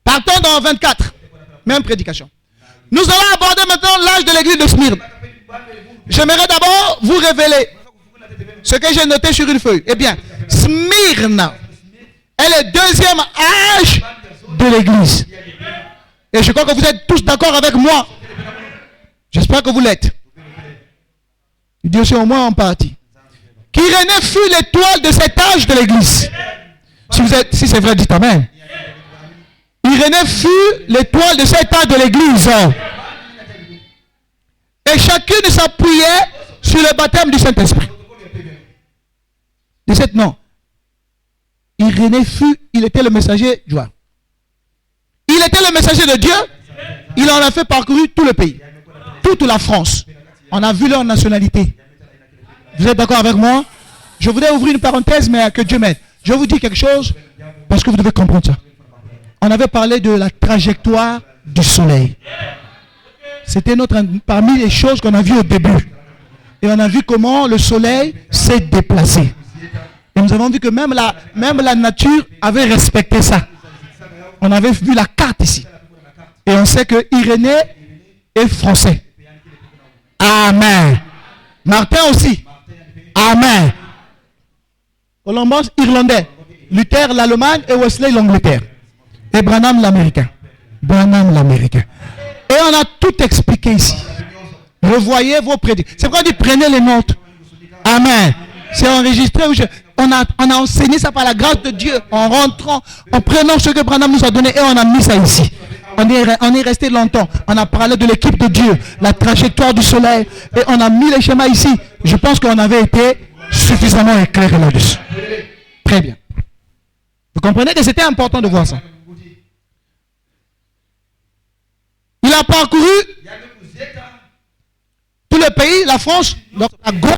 Speaker 2: Partons dans 24. Même prédication. Nous allons aborder maintenant l'âge de l'église de Smyrne. J'aimerais d'abord vous révéler ce que j'ai noté sur une feuille. Eh bien, Smyrne est le deuxième âge de l'église. Et je crois que vous êtes tous d'accord avec moi. J'espère que vous l'êtes. Il dit aussi au moins en partie. Qu'Irénée fut l'étoile de cet âge de l'église. Si c'est vrai, dites amen. Irénée fut l'étoile de cet âge de l'église. Et chacune s'appuyait sur le baptême du Saint-Esprit. 17 non. Irénée il était le messager de joie. Il était le messager de Dieu. Il en a fait parcourir tout le pays. Toute la France. On a vu leur nationalité. Vous êtes d'accord avec moi? Je voudrais ouvrir une parenthèse, mais que Dieu m'aide. Je vous dis quelque chose, parce que vous devez comprendre ça. On avait parlé de la trajectoire du soleil. C'était parmi les choses qu'on a vues au début. Et on a vu comment le soleil s'est déplacé. Et nous avons vu que même la nature avait respecté ça. On avait vu la carte ici. Et on sait que Irénée est français. Amen. Martin aussi. Amen. Columbus, irlandais. Luther, l'Allemagne, et Wesley, l'Angleterre. Et Branham, l'Américain. Branham, l'Américain. Et on a tout expliqué ici. Revoyez vos prédictions. C'est pourquoi on dit prenez les notes. Amen. C'est enregistré. On a enseigné ça par la grâce de Dieu. En rentrant, en prenant ce que Branham nous a donné et on a mis ça ici. On est resté longtemps. On a parlé de l'équipe de Dieu, la trajectoire du soleil. Et on a mis les schémas ici. Je pense qu'on avait été suffisamment éclairé là-dessus. Très bien. Vous comprenez que c'était important de voir ça. Il a parcouru tout le pays, la France, donc à gauche.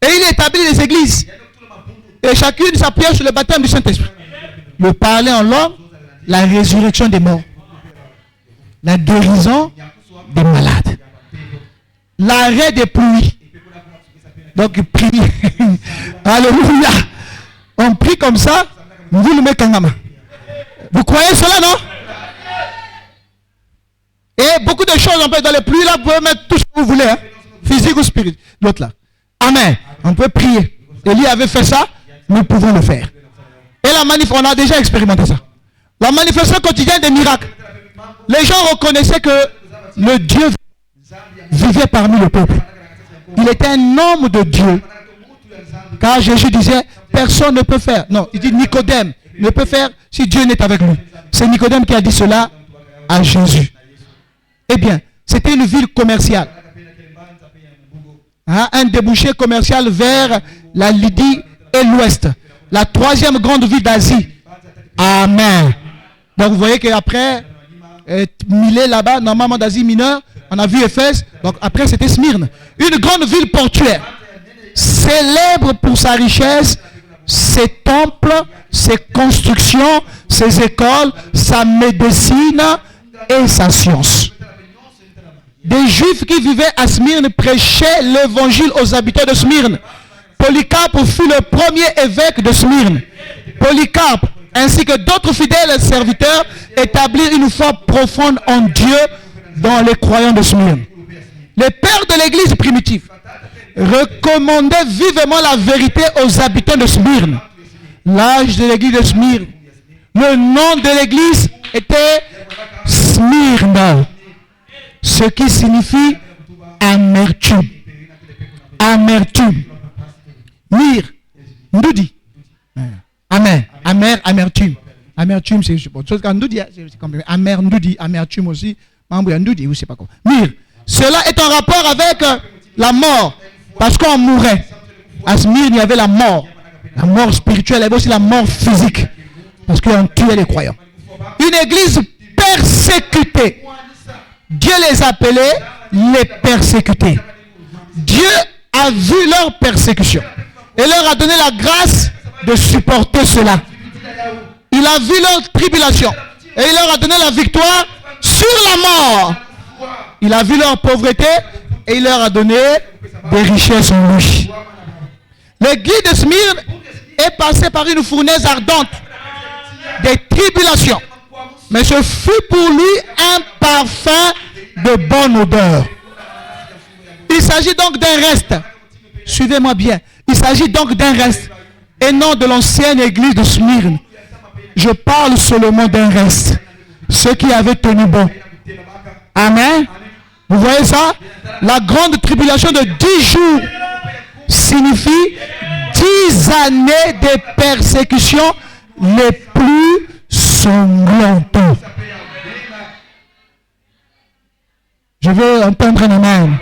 Speaker 2: Et il établit les églises. Et chacune s'appuyait sur le baptême du Saint-Esprit. Le parler en langue, la résurrection des morts. La guérison des malades. L'arrêt des pluies. Donc, il prie. Alléluia. On prie comme ça. Vous le mettez en main. Vous croyez cela, non? Et beaucoup de choses, on peut dans les pluies là, vous pouvez mettre tout ce que vous voulez. Hein? Physique ou spirituel. L'autre là. Amen. On peut prier. Élie avait fait ça. Nous pouvons le faire. Et la on a déjà expérimenté ça. La manifestation quotidienne des miracles. Les gens reconnaissaient que le Dieu vivait parmi le peuple. Il était un homme de Dieu. Car Jésus disait, personne ne peut faire. Non, il dit Nicodème ne peut faire si Dieu n'est avec lui. C'est Nicodème qui a dit cela à Jésus. Eh bien, c'était une ville commerciale. Hein, un débouché commercial vers la Lydie et l'Ouest. La troisième grande ville d'Asie. Amen. Donc vous voyez qu'après, Milet là-bas, normalement d'Asie mineure, on a vu Éphèse. Donc après c'était Smyrne. Une grande ville portuaire. Célèbre pour sa richesse, ses temples, ses constructions, ses écoles, sa médecine et sa science. des Juifs qui vivaient à Smyrne prêchaient l'évangile aux habitants de Smyrne. Polycarpe fut le premier évêque de Smyrne. Polycarpe, ainsi que d'autres fidèles serviteurs, établirent une foi profonde en Dieu dans les croyants de Smyrne. Les pères de l'église primitive recommandaient vivement la vérité aux habitants de Smyrne. L'âge de l'église de Smyrne. Le nom de l'église était Smyrne, ce qui signifie amertume. Amertume. Mir, Ndoudi. Amer, amertume. Amertume, c'est autre chose. Amer, Ndoudi, amertume aussi. Ndoudi, ou je sais pas quoi. Mir. Cela est en rapport avec la mort. Parce qu'on mourait. À Smyrne, il y avait la mort. La mort spirituelle, il y avait aussi la mort physique. Parce qu'on tuait les croyants. Une église persécutée. Dieu les appelait les persécutés. Dieu a vu leur persécution. Et leur a donné la grâce de supporter cela. Il a vu leur tribulation. Et il leur a donné la victoire sur la mort. Il a vu leur pauvreté. Et il leur a donné des richesses en lui. L'église de Smyrne est passée par une fournaise ardente. Des tribulations. Mais ce fut pour lui un parfum de bonne odeur. Il s'agit donc d'un reste. Suivez-moi bien. Il s'agit donc d'un reste. Et non de l'ancienne église de Smyrne. Je parle seulement d'un reste. Ceux qui avaient tenu bon. Amen. Vous voyez ça? La grande tribulation de 10 jours signifie 10 années de persécutions les plus sanglantes. Je veux entendre un amen.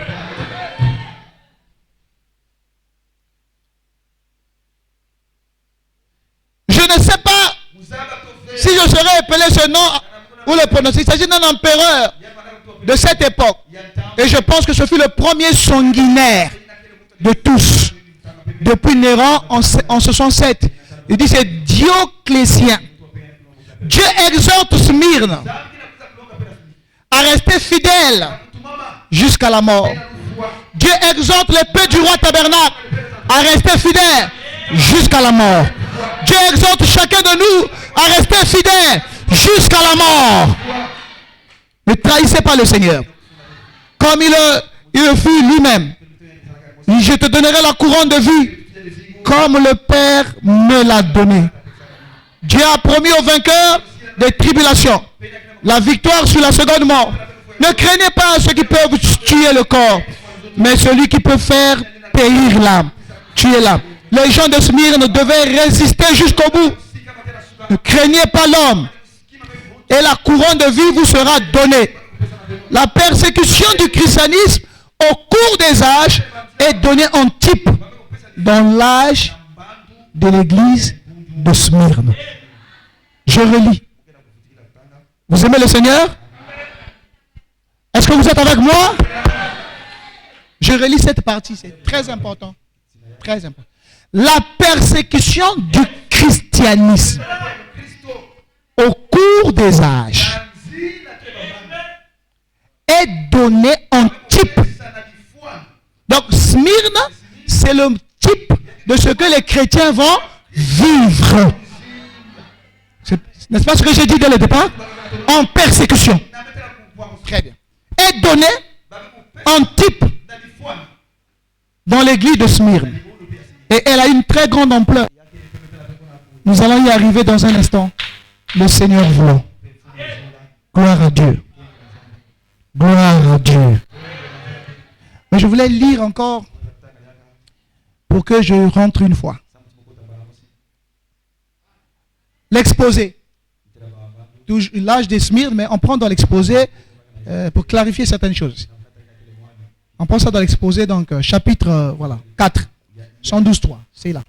Speaker 2: Je ne sais pas si je serais appelé ce nom ou le prononcer. Il s'agit d'un empereur de cette époque. Et je pense que ce fut le premier sanguinaire de tous. Depuis Néron en 67. Il dit c'est Dioclétien. Dieu exhorte Smyrne à rester fidèle jusqu'à la mort. Dieu exhorte les peu du roi Tabernacle à rester fidèle jusqu'à la mort. Dieu exhorte chacun de nous à rester fidèle jusqu'à la mort. Ne trahissez pas le Seigneur. Comme il le fit lui-même. Je te donnerai la couronne de vie comme le Père me l'a donné. Dieu a promis aux vainqueurs des tribulations la victoire sur la seconde mort. Ne craignez pas ceux qui peuvent tuer le corps, mais celui qui peut faire périr l'âme, tuer l'âme. Les gens de Smyrne devaient résister jusqu'au bout. Ne craignez pas l'homme. Et la couronne de vie vous sera donnée. La persécution du christianisme au cours des âges est donnée en type dans l'âge de l'église de Smyrne. Je relis. Vous aimez le Seigneur? Est-ce que vous êtes avec moi? Je relis cette partie, c'est très important. Très important. La persécution du christianisme au cours des âges est donnée en type. Donc Smyrne, c'est le type de ce que les chrétiens vont vivre. N'est-ce pas ce que j'ai dit dès le départ? En persécution. Très bien. Est donné en type dans l'église de Smyrne. Et elle a une très grande ampleur. Nous allons y arriver dans un instant. Le Seigneur voulant. Gloire à Dieu. Gloire à Dieu. Mais je voulais lire encore pour que je rentre une fois. L'exposé. L'âge des Smyrne, mais on prend dans l'exposé pour clarifier certaines choses. On prend ça dans l'exposé, donc chapitre 4, 112.3, c'est là.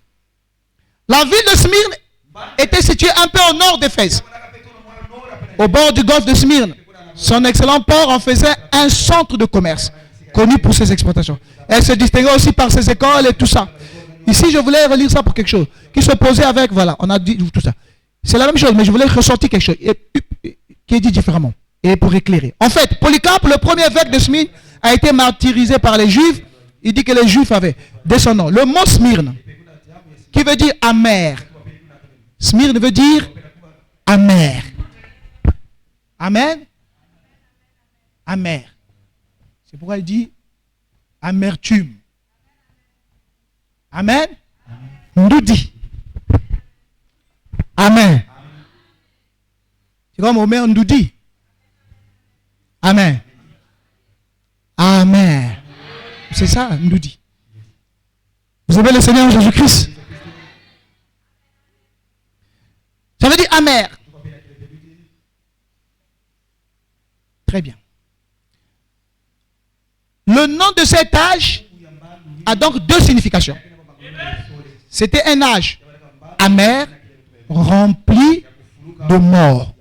Speaker 2: La ville de Smyrne était située un peu au nord d'Éphèse, au bord du golfe de Smyrne. Son excellent port en faisait un centre de commerce, connu pour ses exportations. Elle se distinguait aussi par ses écoles et tout ça. Ici, je voulais relire ça pour quelque chose qui se posait avec, on a dit tout ça. C'est la même chose, mais je voulais ressortir quelque chose qui est dit différemment. et pour éclairer. En fait, Polycarpe, le premier évêque de Smyrne, a été martyrisé par les Juifs. Il dit que les Juifs avaient descendants. Le mot Smyrne, qui veut dire amer. Smyrne veut dire amer. Amen. Amer. C'est pourquoi il dit amertume. Amen. Nous dit. Amen. C'est comme Omer nous dit. Amen. Amen. C'est ça, nous dit. Vous aimez le Seigneur Jésus-Christ? Ça veut dire amer. Très bien. Le nom de cet âge a donc deux significations. C'était un âge amer, rempli de mort.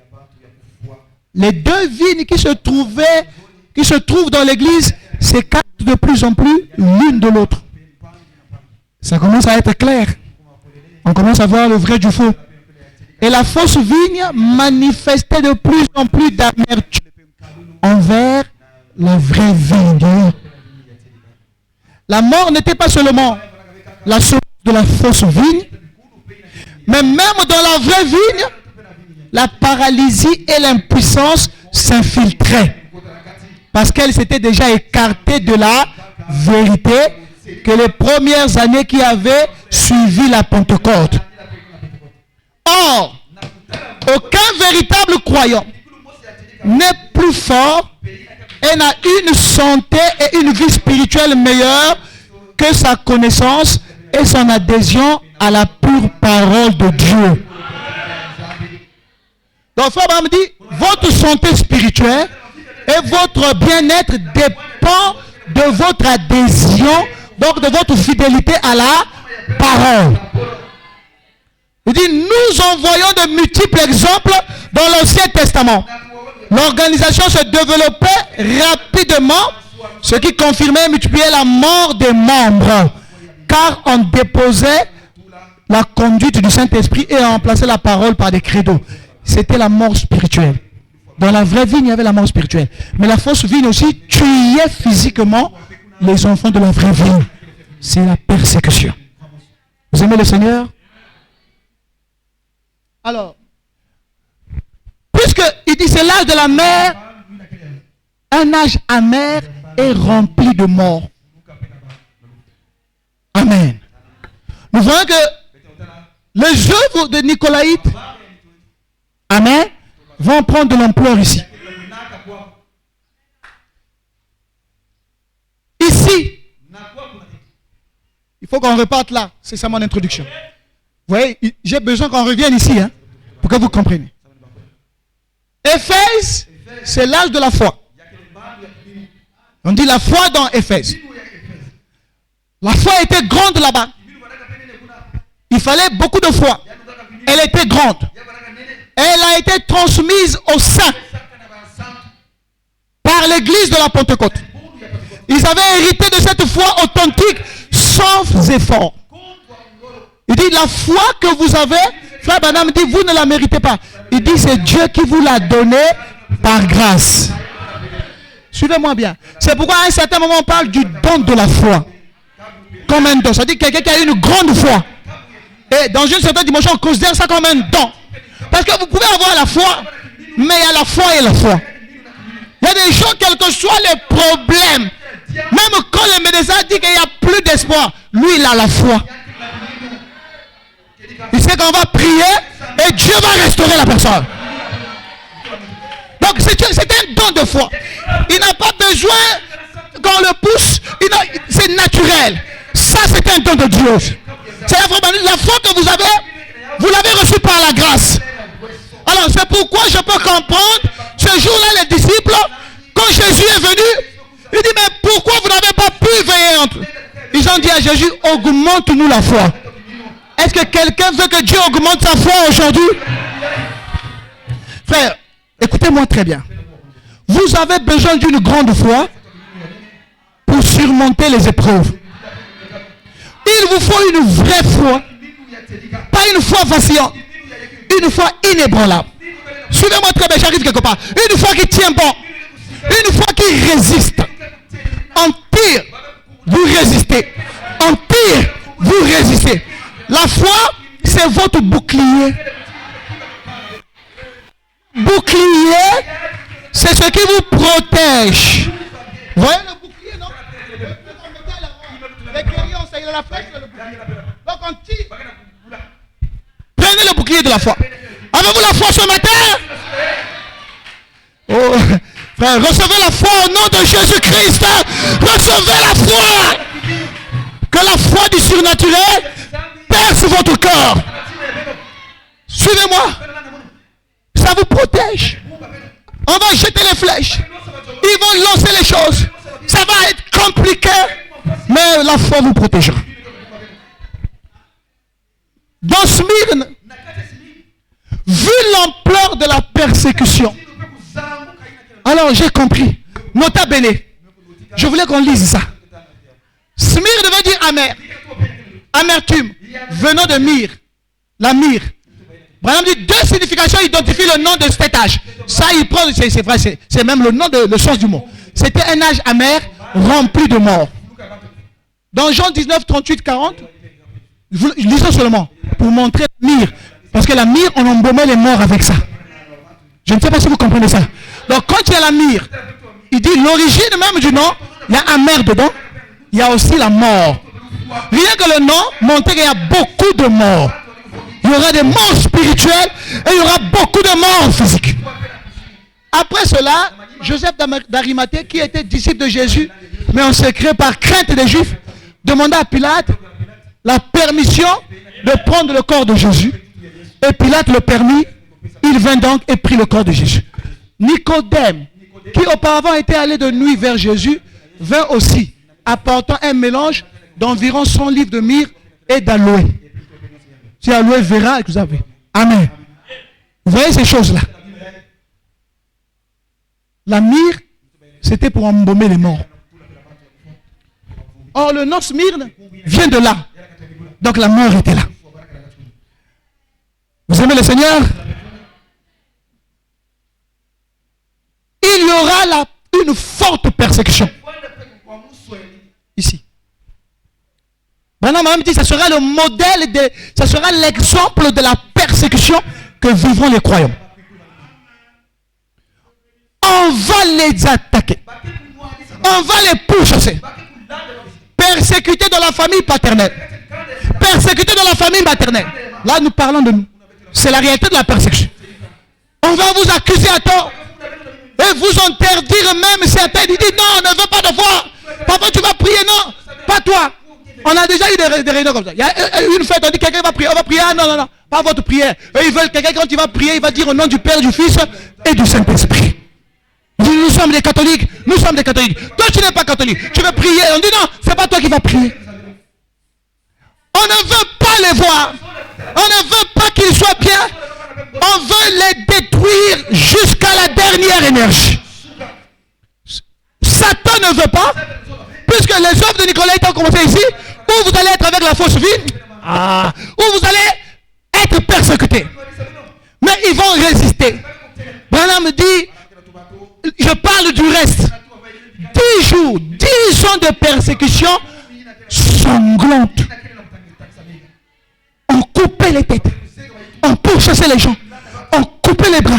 Speaker 2: Les deux vignes qui se trouvent dans l'église s'écartent de plus en plus l'une de l'autre. Ça commence à être clair. On commence à voir le vrai du faux. Et la fausse vigne manifestait de plus en plus d'amertume envers la vraie vigne. La mort n'était pas seulement la source de la fausse vigne, mais même dans la vraie vigne, la paralysie et l'impuissance s'infiltraient. Parce qu'elle s'était déjà écartée de la vérité que les premières années qui avaient suivi la Pentecôte. Or, aucun véritable croyant n'est plus fort et n'a une santé et une vie spirituelle meilleure que sa connaissance et son adhésion à la pure parole de Dieu. Donc, Frère Branham dit, votre santé spirituelle et votre bien-être dépend de votre adhésion, donc de votre fidélité à la parole. Il dit, nous en voyons de multiples exemples dans l'Ancien Testament. L'organisation se développait rapidement, ce qui confirmait et multipliait la mort des membres, car on déposait la conduite du Saint-Esprit et on remplaçait la parole par des credos. C'était la mort spirituelle. Dans la vraie vigne, il y avait la mort spirituelle. Mais la fausse vigne aussi tuait physiquement les enfants de la vraie vigne. C'est la persécution. Vous aimez le Seigneur? Alors, puisqu'il dit c'est l'âge de la mer, un âge amer et rempli de mort. Amen. Nous voyons que les œuvres de Nicolaïte, amen, vont prendre de l'ampleur ici. Ici, il faut qu'on reparte là. C'est ça mon introduction. Vous voyez, j'ai besoin qu'on revienne ici, hein, pour que vous compreniez. Éphèse, c'est l'âge de la foi. On dit la foi dans Éphèse. La foi était grande là-bas. Il fallait beaucoup de foi. Elle était grande. Elle a été transmise au sein par l'église de la Pentecôte. Ils avaient hérité de cette foi authentique sans effort. Il dit la foi que vous avez, Frère Branham dit vous ne la méritez pas. Il dit c'est Dieu qui vous l'a donnée par grâce. Suivez-moi bien. C'est pourquoi à un certain moment on parle du don de la foi. Comme un don. Ça dit quelqu'un qui a une grande foi. Et dans une certaine dimension on considère ça comme un don. Parce que vous pouvez avoir la foi, mais il y a la foi et la foi. Il y a des gens, quels que soient les problèmes, même quand le médecin dit qu'il n'y a plus d'espoir, lui il a la foi. Il sait qu'on va prier et Dieu va restaurer la personne. Donc c'est un don de foi. Il n'a pas besoin qu'on le pousse, c'est naturel. Ça c'est un don de Dieu. C'est la foi que vous avez, vous l'avez reçue par la grâce. Alors c'est pourquoi je peux comprendre, ce jour-là les disciples, quand Jésus est venu, il dit mais pourquoi vous n'avez pas pu veiller entre eux? Ils ont dit à Jésus, augmente-nous la foi. Est-ce que quelqu'un veut que Dieu augmente sa foi aujourd'hui? Frère, écoutez-moi très bien. Vous avez besoin d'une grande foi pour surmonter les épreuves. Il vous faut une vraie foi, pas une foi vacillante, une foi inébranlable. Suivez-moi très bien, j'arrive quelque part. Une fois qu'il tient bon, une fois qu'il résiste, en pire, vous résistez. En pire, vous résistez. La foi, c'est votre bouclier. Bouclier, c'est ce qui vous protège. Vous voyez le bouclier, non? Les guerriers ont sailli la flèche, le bouclier. Donc on tire. Prenez le bouclier de la foi. Avez-vous la foi ce matin? Oh, frère, recevez la foi au nom de Jésus-Christ. Recevez la foi. Que la foi du surnaturel perce votre corps. Suivez-moi. Ça vous protège. On va jeter les flèches. Ils vont lancer les choses. Ça va être compliqué. Mais la foi vous protégera. Dans Smyrne, vu l'ampleur de la persécution, alors j'ai compris. Nota bene. Je voulais qu'on lise ça. Smyrne veut dire amer. Amertume. Venant de myrrhe. La myrrhe. Branham dit deux significations identifient le nom de cet âge. Ça, il prend, c'est vrai, c'est même le nom le sens du mot. C'était un âge amer rempli de morts. Dans Jean 19, 38, 40, lisons seulement pour montrer la myrrhe. Parce que la myrrhe, on embaumait les morts avec ça. Je ne sais pas si vous comprenez ça. Donc quand il y a la myrrhe, il dit l'origine même du nom, il y a amer dedans, il y a aussi la mort. Rien que le nom montrait qu'il y a beaucoup de morts. Il y aura des morts spirituelles et il y aura beaucoup de morts physiques. Après cela, Joseph d'Arimathée, qui était disciple de Jésus, mais en secret par crainte des Juifs, demanda à Pilate la permission de prendre le corps de Jésus. Et Pilate le permit. Il vint donc et prit le corps de Jésus. Nicodème, qui auparavant était allé de nuit vers Jésus, vint aussi, apportant un mélange d'environ 100 livres de myrrhe et d'aloe. Si aloe vera, vous avez. Amen. Vous voyez ces choses-là. La myrrhe, c'était pour embaumer les morts. Or, le nom Smyrne vient de là. Donc la mort était là. Vous aimez le Seigneur? Il y aura là une forte persécution. Ici. Branham a même dit que ce sera le modèle, ce sera l'exemple de la persécution que vivront les croyants. On va les attaquer. On va les pourchasser. Persécutés dans la famille paternelle. Persécutés dans la famille maternelle. Là, nous parlons de nous. C'est la réalité de la persécution. On va vous accuser à tort. Et vous interdire même certains. Ils disent non, on ne veut pas de foi. Papa, tu vas prier, non. Pas toi. On a déjà eu des réunions comme ça. Il y a une fête, on dit quelqu'un va prier. On va prier. Ah non, non, non. Pas votre prière. Eux, ils veulent quelqu'un, quand il va prier, il va dire au nom du Père, du Fils et du Saint-Esprit. Nous sommes des catholiques. Nous sommes des catholiques. Toi, tu n'es pas catholique. Tu veux prier. On dit non, c'est pas toi qui vas prier. On ne veut pas les voir. On ne veut pas qu'ils soient bien. On veut les détruire jusqu'à la dernière énergie. Satan ne veut pas, puisque les œuvres de Nicolas ont commencé ici, où vous allez être avec la fausse vie, où vous allez être persécutés. Mais ils vont résister. Branham dit, je parle du reste. 10 jours, 10 ans de persécution sanglante. On coupait les têtes. On pourchassait les gens. On coupait les bras.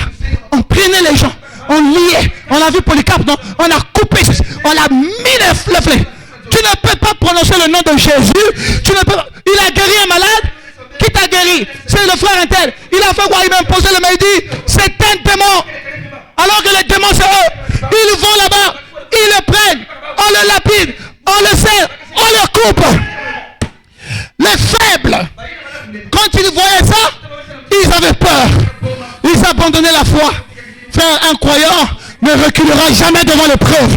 Speaker 2: On prenait les gens. On liait. On a vu Polycarpe, non? On a coupé. On a mis les flèches. Tu ne peux pas prononcer le nom de Jésus. Tu ne peux pas. Il a guéri un malade. Qui t'a guéri? C'est le frère Intel. Il a fait quoi? Il m'a imposé le main. Il dit, c'est un démon. Alors que les démons, c'est eux. Ils vont là-bas. Ils le prennent. On le lapide. On le serre. On le coupe. Les faibles, quand ils voyaient ça, ils avaient peur. Ils abandonnaient la foi. Frère, un croyant ne reculera jamais devant l'épreuve.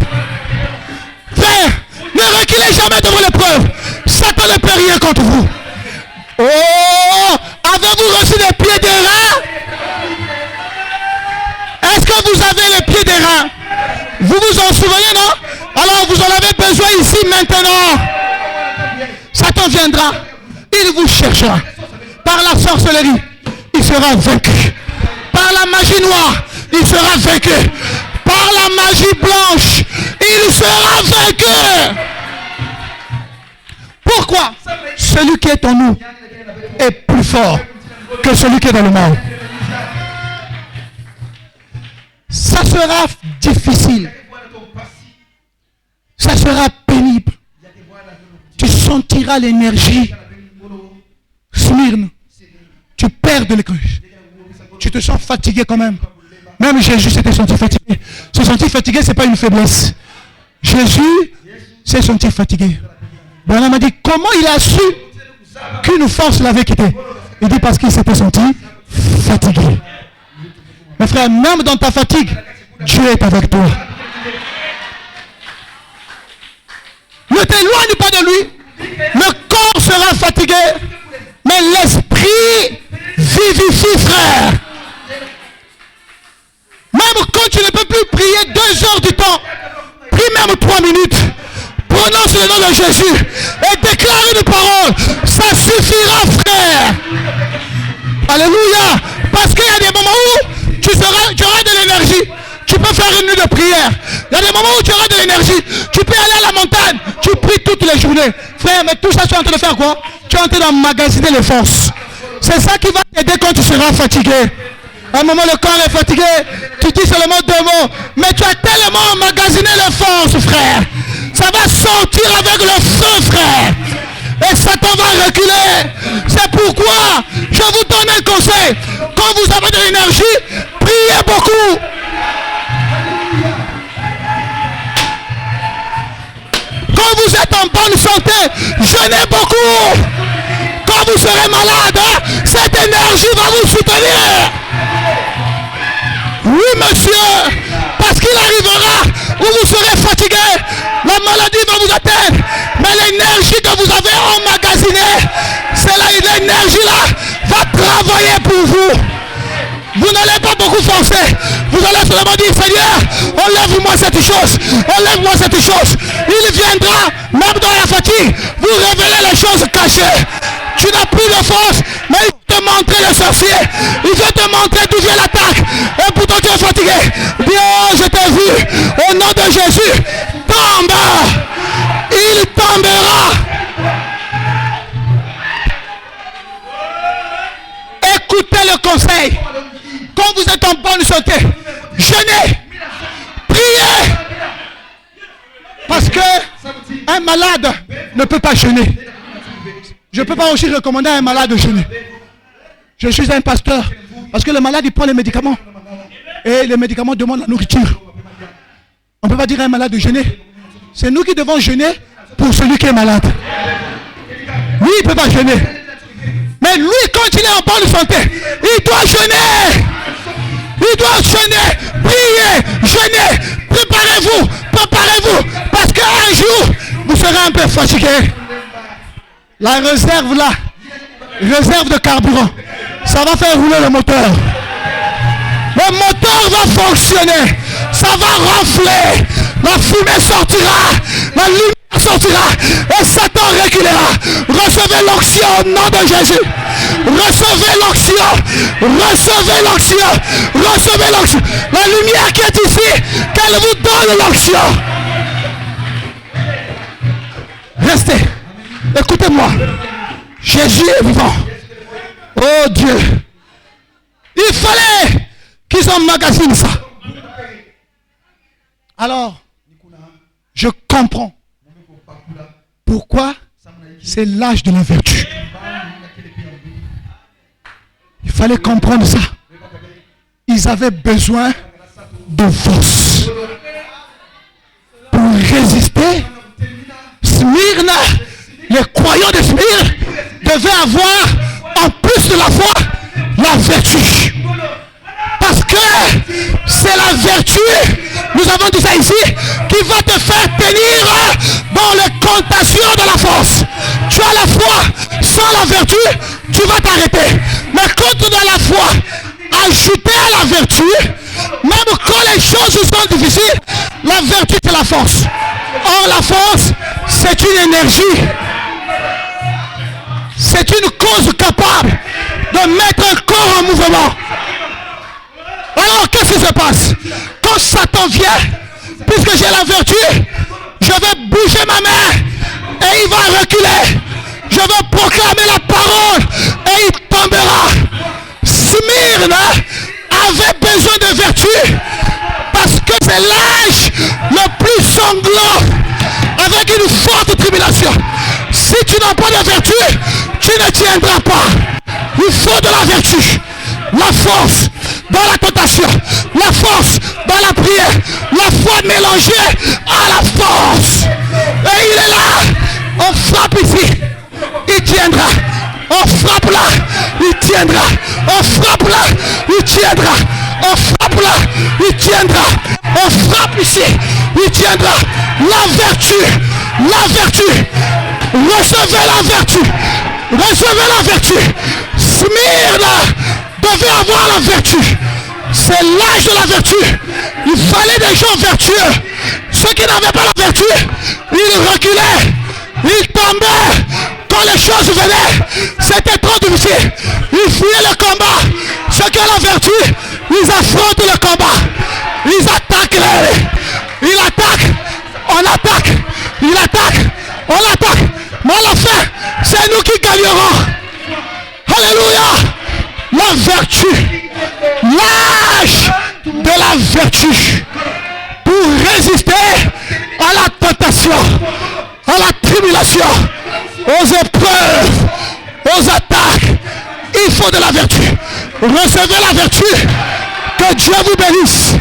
Speaker 2: Frère, ne reculez jamais devant l'épreuve. Satan ne peut rien contre vous. Oh, avez-vous reçu des pieds d'airain? Est-ce que vous avez les pieds d'airain? Vous vous en souvenez, non? Alors vous en avez besoin ici maintenant. Satan viendra. Il vous cherchera. Par la sorcellerie, il sera vaincu. Par Par la magie noire, il sera vaincu. Par la magie blanche, il sera vaincu. Pourquoi? Celui qui est en nous est plus fort que celui qui est dans le monde. Ça sera difficile. Ça sera pénible. Tu sentiras l'énergie. Smyrne. Tu perds de l'énergie. Tu te sens fatigué quand même. Même Jésus s'était senti fatigué. Se sentir fatigué, ce n'est pas une faiblesse. Jésus s'est senti fatigué. Bon, on m'a dit, comment il a su qu'une force l'avait quitté? Il dit parce qu'il s'était senti fatigué. Mes frères, même dans ta fatigue, Dieu est avec toi. Ne t'éloigne pas de lui. Le corps sera fatigué, mais l'esprit vivifie, frère. Même quand tu ne peux plus prier 2 heures du temps, prie même 3 minutes. Prononce le nom de Jésus et déclare une parole. Ça suffira, frère. Alléluia. Parce qu'il y a des moments où tu auras de l'énergie. Tu peux faire une nuit de prière. Il y a des moments où tu auras de l'énergie. Tu peux aller à la montagne. Tu pries toutes les journées. Frère, mais tout ça, tu es en train de faire quoi? Tu es en train d'emmagasiner les forces. C'est ça qui va t'aider quand tu seras fatigué. À un moment, le corps est fatigué. Tu dis seulement 2 mots. Mais tu as tellement emmagasiné les forces, frère. Ça va sortir avec le feu, frère. Et Satan va reculer. C'est pourquoi je vous donne un conseil. Quand vous avez de l'énergie, priez beaucoup. Quand vous êtes en bonne santé, jeûnez beaucoup. Quand vous serez malade, cette énergie va vous soutenir. Oui, monsieur. Parce qu'il arrivera où vous serez fatigué. La maladie va vous atteindre. Mais l'énergie que vous avez emmagasinée, c'est l'énergie-là va travailler pour vous. Vous n'allez pas beaucoup forcer. Vous allez seulement dire, Seigneur, enlève-moi cette chose. Enlève-moi cette chose. Il viendra, même dans la fatigue, vous révéler les choses cachées. Tu n'as plus de force, mais il veut te montrer le sorcier. Il veut te montrer d'où vient l'attaque. Et pourtant tu es fatigué. Dis, oh, je t'ai vu. Au nom de Jésus, tombe. Il tombera. Écoutez le conseil. Quand vous êtes en bonne santé, jeûnez, priez. Parce que un malade ne peut pas jeûner. Je ne peux pas aussi recommander à un malade de jeûner. Je suis un pasteur. Parce que le malade, il prend les médicaments. Et les médicaments demandent la nourriture. On ne peut pas dire à un malade de jeûner. C'est nous qui devons jeûner pour celui qui est malade. Lui, il ne peut pas jeûner. Mais lui, quand il est en bonne santé, il doit jeûner. Il doit jeûner, prier, jeûner. Préparez-vous, préparez-vous. Parce qu'un jour, vous serez un peu fatigué. La réserve là, réserve de carburant, ça va faire rouler le moteur. Le moteur va fonctionner. Ça va renfler. La fumée sortira. La lumière sortira. Et Satan reculera. Recevez l'onction au nom de Jésus. Recevez l'onction. Recevez l'onction. Recevez l'onction. La lumière qui est ici, qu'elle vous donne l'onction. Restez. Écoutez-moi. Jésus est vivant. Oh Dieu. Il fallait qu'ils emmagasinent ça. Alors, je comprends pourquoi c'est l'âge de la vertu. Il fallait comprendre ça. Ils avaient besoin de force pour résister. Smyrne, les croyants de Smyrne devaient avoir, en plus de la foi, la vertu. Parce que c'est la vertu, nous avons dit ça ici, qui va te faire tenir dans les contations de la force. Tu as la foi, sans la vertu, tu vas t'arrêter. Mais quand tu as la foi, ajouter à la vertu, même quand les choses sont difficiles, la vertu c'est la force. Or la force, c'est une énergie. C'est une cause capable de mettre un corps en mouvement. qu'est-ce qui se passe? Quand Satan vient, puisque j'ai la vertu, je vais bouger ma main et il va reculer. Je vais proclamer la parole et il tombera. Smyrne avait besoin de vertu parce que c'est l'âge le plus sanglant avec une forte tribulation. Si tu n'as pas de vertu, tu ne tiendras pas. Il faut de la vertu, la force dans la tentation, la force dans la prière, la foi mélangée à la force. Et il est là. On frappe ici, il tiendra. On frappe là, il tiendra. On frappe là, il tiendra. On frappe là, il tiendra. On frappe ici, il tiendra. La vertu, la vertu. Recevez la vertu. Recevez la vertu. Smyrne devait avoir la vertu. C'est l'âge de la vertu. Il fallait des gens vertueux. Ceux qui n'avaient pas la vertu, ils reculaient, ils tombaient. Quand les choses venaient, c'était trop difficile. Ils fuyaient le combat. Ceux qui ont la vertu, ils affrontent le combat. Ils attaquent. Ils attaquent. On attaque. Ils attaquent. On attaque. Mais à la fin, c'est nous qui gagnerons. Alléluia. La vertu. L'âge de la vertu. Pour résister à la tentation, à la tribulation, aux épreuves, aux attaques. Il faut de la vertu. Recevez la vertu. Que Dieu vous bénisse.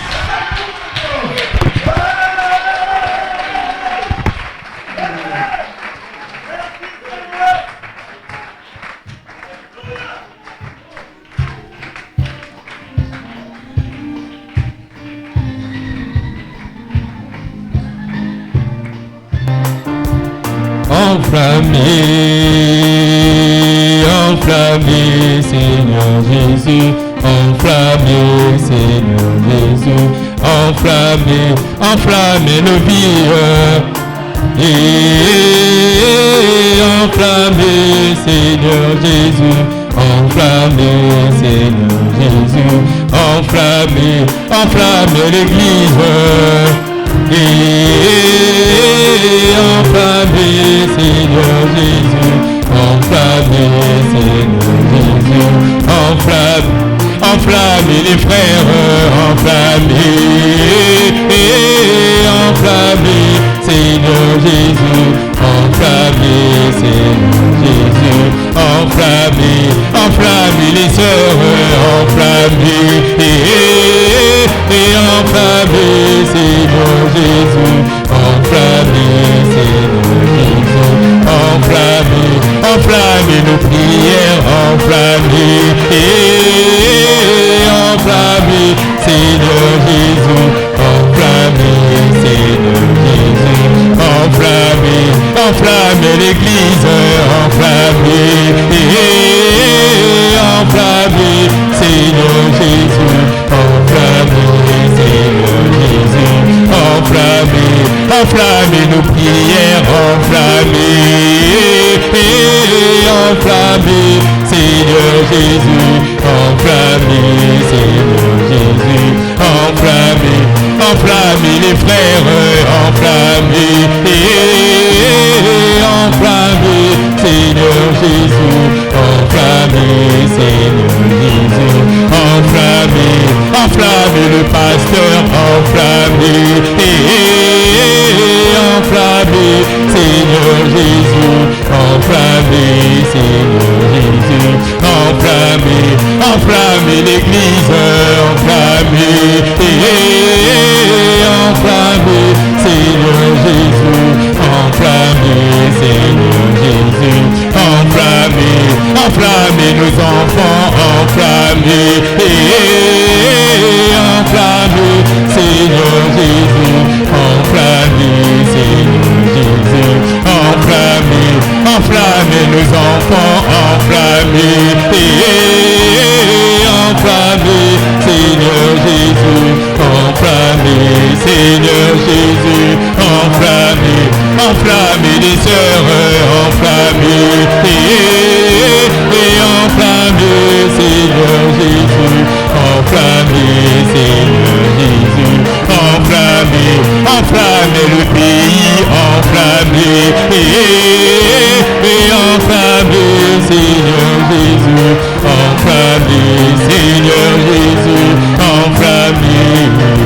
Speaker 1: Enflammé, enflammé, Seigneur Jésus, enflammé, Seigneur Jésus, enflammé, enflammé nos vies, et enflammé, Seigneur Jésus, enflammé, Seigneur Jésus, enflammé, enflammé l'église, et enflammé, Seigneur Jésus, enflammé, Seigneur Jésus, enflammé, enflammé les frères, enflammé, et enflammé, Seigneur Jésus, enflammé, Seigneur Jésus, enflammé, enflammé les sœurs, enflammé, et enflammé, Seigneur Jésus, enflammé, Seigneur Jésus, enflammé, enflammé nos prières, enflammé, et enflammé, Seigneur Jésus, enflammé, Seigneur Jésus, enflammé, enflammé l'église, enflammé, et enflammé, Seigneur Jésus, enflammé, Seigneur Jésus, enflammé, enflammé nos prières, enflammé, et enflammé, Seigneur Jésus, enflammé, Seigneur Jésus, enflammé, enflammé les frères, enflammé, et enflammé, Seigneur Jésus, enflammé, Seigneur Jésus, enflammé, enflammé le pasteur, enflammé, et enflammé, Seigneur Jésus, enflammé, Seigneur Jésus, enflammé, enflammé l'église, enflammé, et enflammé, Seigneur Jésus, enflammé, Seigneur Jésus, enflammé, enflammé nos enfants, enflammé, et enflammé, Seigneur Jésus, enflammé, Seigneur Jésus, enflammé, enflammé nos enfants, enflammé, et enflammé, Seigneur Jésus, enflammé, Seigneur Jésus, enflammé, enflammé les sœurs, enflammé, et enflammé, Seigneur Jésus, enflammé, enflammez, Seigneur Jésus, enflammez, enflammez le pays, enflammez, et enflammez, Seigneur Jésus, enflammez, Seigneur Jésus, enflammez.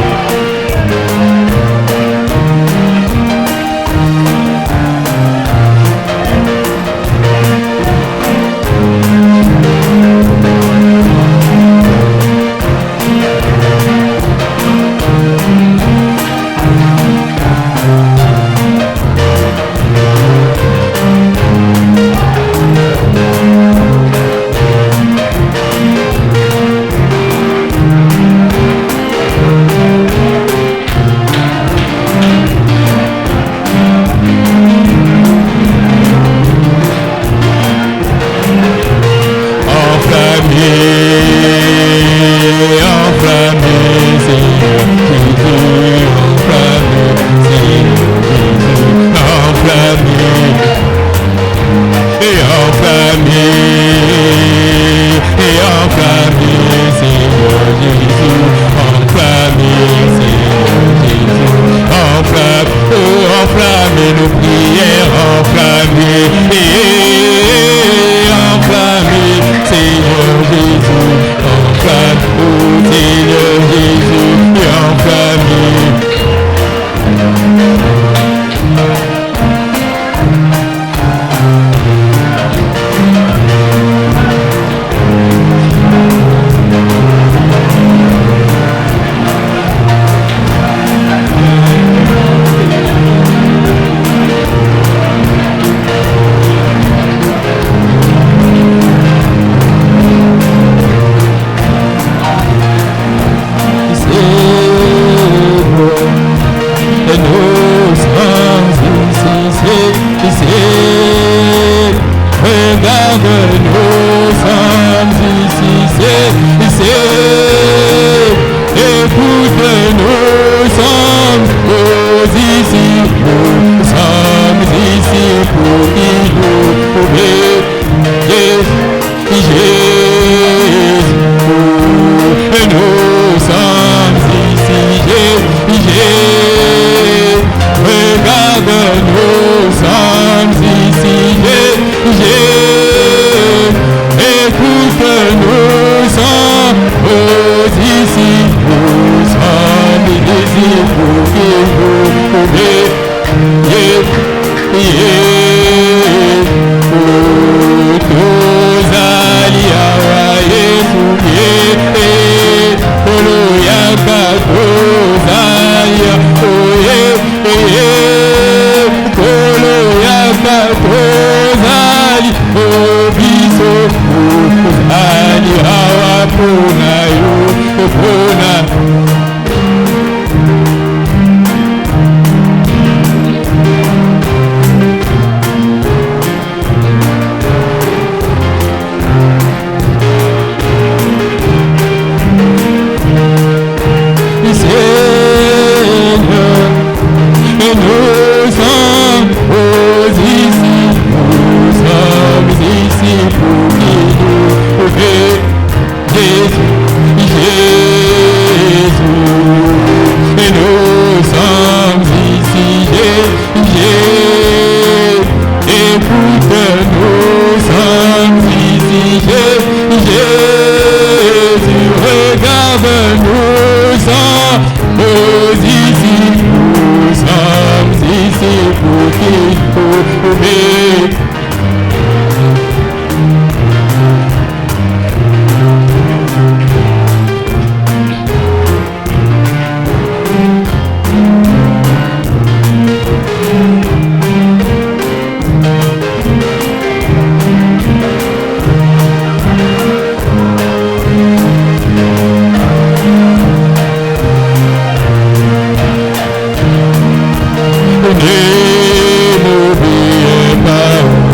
Speaker 3: Ne m'oubliez pas.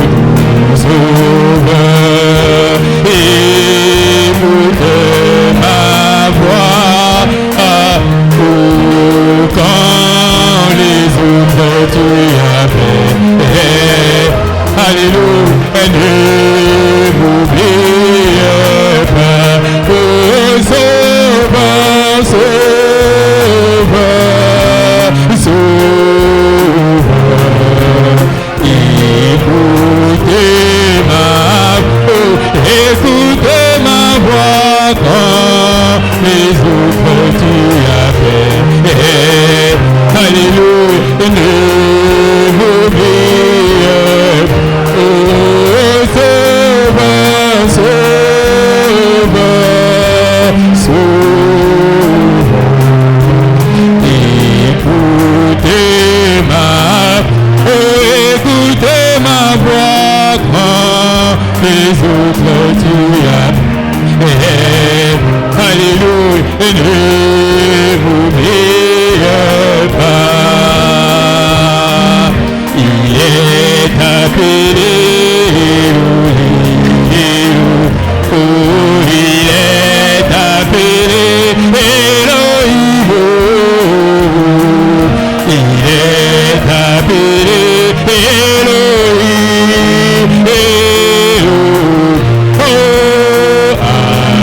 Speaker 1: les autres tu as fait. Alléluia, ne m'oublie oh Sauveur, Sauveur, Sauveur. Écoutez ma voix quand les autres tu as fait. Alléluia, ne m'oubliez pas. Il est appelé, il est appelé Elohim. Il est appelé Elohim, Elohim, oh,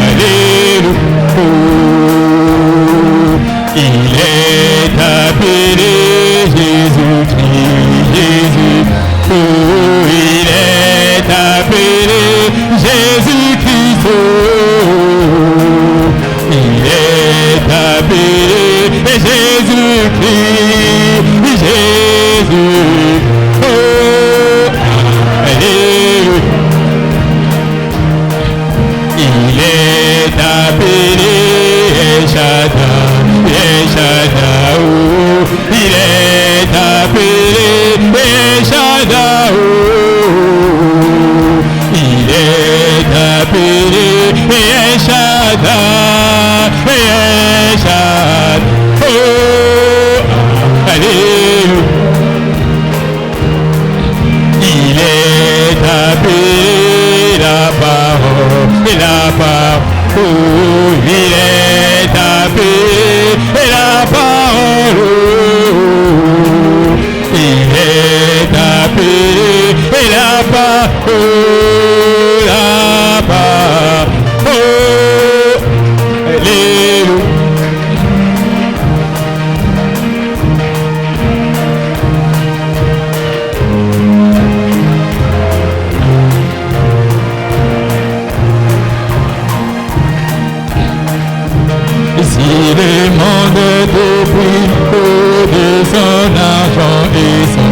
Speaker 1: alléluia. Il est appelé Jésus-Christ, Jésus, oh, il est appelé Jésus-Christ, oh, il est appelé Jésus-Christ, Jésus, oh, alléluia. Il est appelé El Shaddai, oh, il est appelé El Shaddai, oh, il est appelé El Shaddai, El Shaddai, oh, alléluia. Il est appelé la parole, oh, il est appelé la parole, oh, il est appelé la parole, oh, alléluia. Si le monde dépouille de son argent et son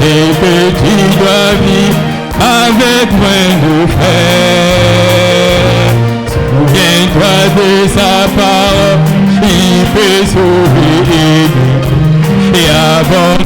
Speaker 1: et que tu dois vivre avec moins de frères, souviens-toi de sa parole, il peut sauver et avant.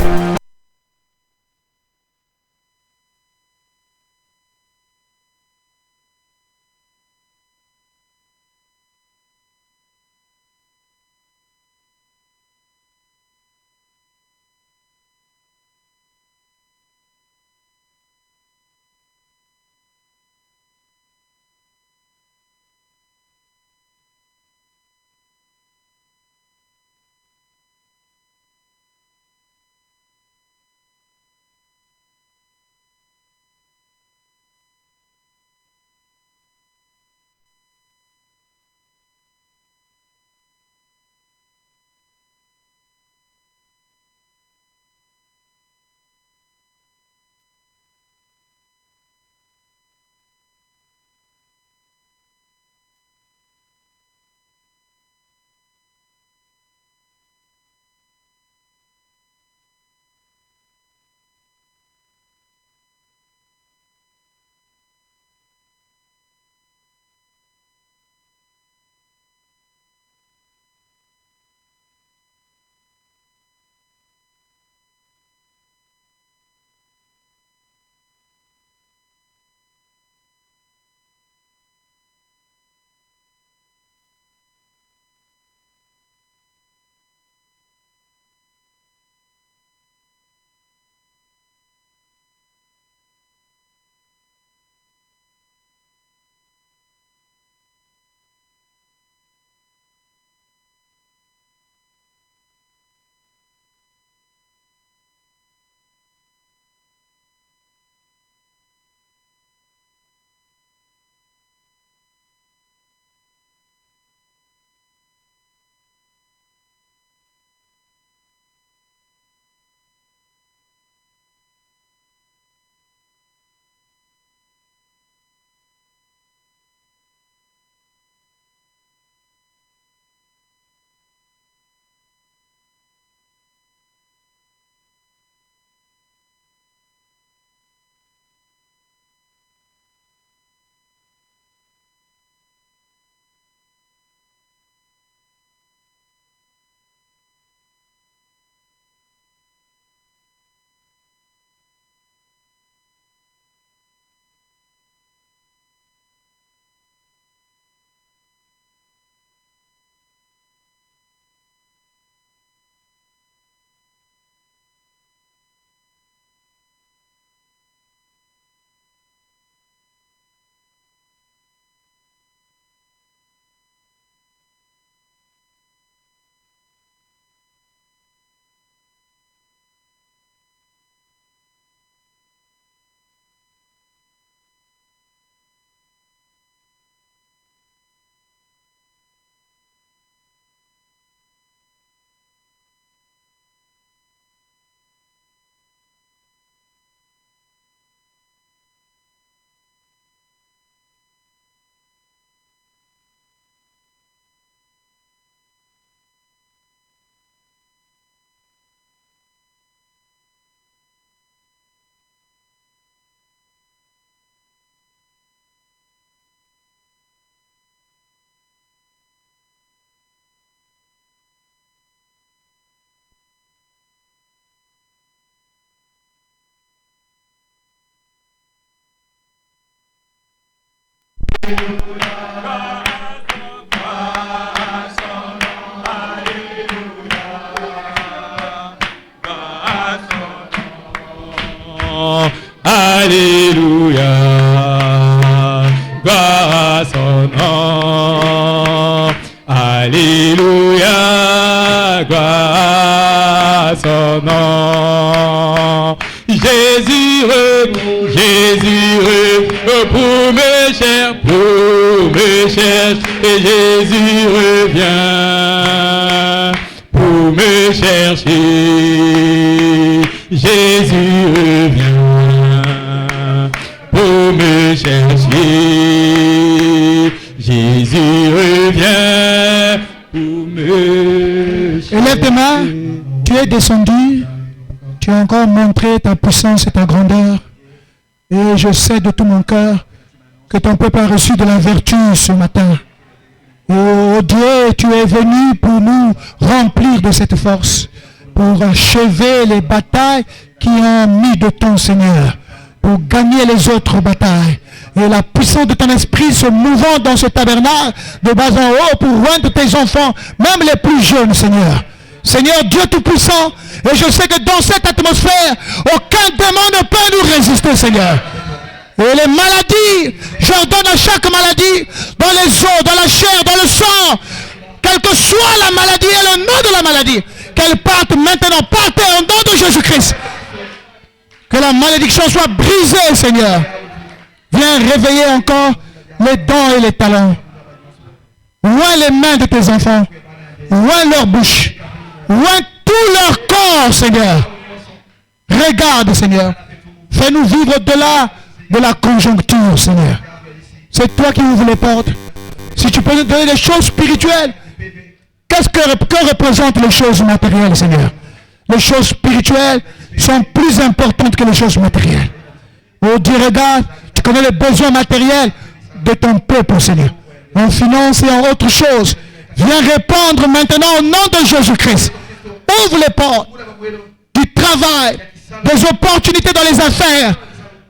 Speaker 1: Alléluia, gloire à son nom. Alléluia, gloire à son nom. Jésus, pour me chercher, et Jésus revient pour me chercher. Jésus revient pour me chercher. Jésus revient pour me chercher.
Speaker 2: Élève tes mains, tu es descendu, tu as encore montré ta puissance et ta grandeur. Et je sais de tout mon cœur que ton peuple a reçu de la vertu ce matin. Oh Dieu, tu es venu pour nous remplir de cette force, pour achever les batailles qui ont mis de ton Seigneur, pour gagner les autres batailles. Et la puissance de ton esprit se mouvant dans ce tabernacle de bas en haut pour rendre tes enfants, même les plus jeunes, Seigneur. Seigneur Dieu Tout-Puissant, et je sais que dans cette atmosphère, aucun démon ne peut nous résister, Seigneur. Et les maladies, j'ordonne à chaque maladie, dans les os, dans la chair, dans le sang, quelle que soit la maladie et le nom de la maladie, qu'elle parte maintenant, partez au nom de Jésus-Christ. Que la malédiction soit brisée, Seigneur. Viens réveiller encore les dents et les talons. Oins les mains de tes enfants. Oins leur bouche. Oins tout leur corps, Seigneur. Regarde, Seigneur. Fais-nous vivre au-delà de la conjoncture, Seigneur. C'est toi qui ouvres les portes. Si tu peux nous donner des choses spirituelles, que représentent les choses matérielles, Seigneur? Les choses spirituelles sont plus importantes que les choses matérielles. Oh Dieu, regarde, tu connais les besoins matériels de ton peuple, Seigneur. En finance et en autre chose. Viens répondre maintenant au nom de Jésus-Christ. Ouvre les portes du travail, des opportunités dans les affaires.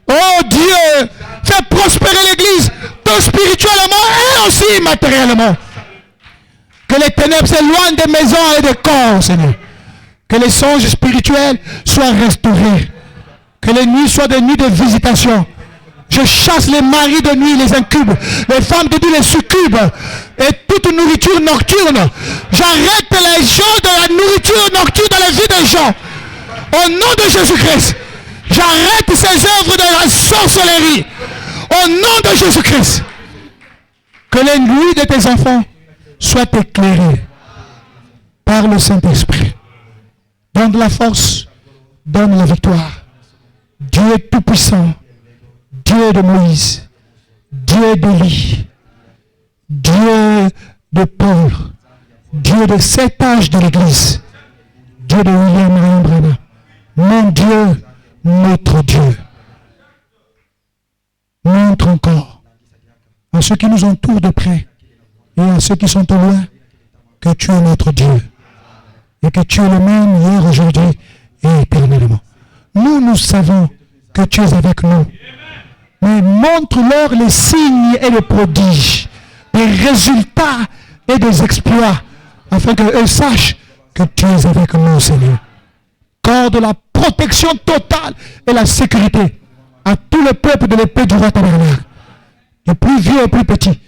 Speaker 2: Oh Dieu, fais prospérer l'Église, tant spirituellement et aussi matériellement. Que les ténèbres s'éloignent des maisons et des corps, Seigneur. Que les songes spirituels soient restaurés. Que les nuits soient des nuits de visitation. Je chasse les maris de nuit, les incubes, les femmes de nuit, les succubes, et toute nourriture nocturne. J'arrête les gens de la nourriture nocturne dans la vie des gens. Au nom de Jésus-Christ, j'arrête ces œuvres de la sorcellerie. Au nom de Jésus-Christ, que les nuits de tes enfants soient éclairées par le Saint-Esprit. Donne la force, donne la victoire. Dieu est tout-puissant. Dieu de Moïse, Dieu d'Élie, Dieu de Paul, Dieu de cet âge de l'Église, Dieu de William Branham, mon Dieu, notre Dieu. Montre encore à ceux qui nous entourent de près et à ceux qui sont au loin que tu es notre Dieu et que tu es le même hier, aujourd'hui et éternellement. Nous savons que tu es avec nous. Mais montre-leur les signes et les prodiges, des résultats et des exploits, afin qu'eux sachent que tu es avec nous, Seigneur. Accorde la protection totale et la sécurité à tout le peuple de l'épée du roi tabernacle, du plus vieux au plus petit.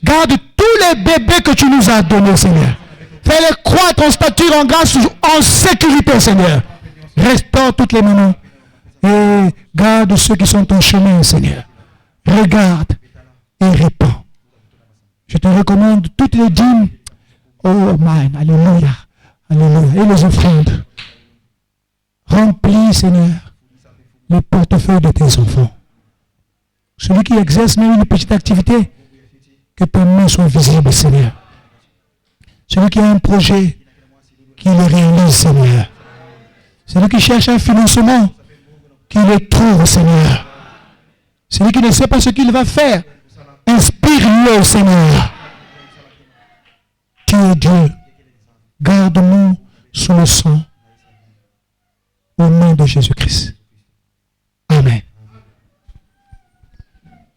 Speaker 2: Garde tous les bébés que tu nous as donnés, Seigneur. Fais-les croître en stature, en grâce, en sécurité, Seigneur. Restaure toutes les mamans. Et garde ceux qui sont en chemin, Seigneur. Regarde et répands. Je te recommande toutes les dîmes. Oh, man, alléluia, alléluia. Et les offrandes. Remplis, Seigneur, le portefeuille de tes enfants. Celui qui exerce même une petite activité, que ta main soit visible, Seigneur. Celui qui a un projet, qu'il le réalise, Seigneur. Celui qui cherche un financement, qu'il le trouve, Seigneur. Celui qui ne sait pas ce qu'il va faire, inspire-le, Seigneur. Tu es Dieu. Garde-nous sous le sang. Au nom de Jésus-Christ. Amen.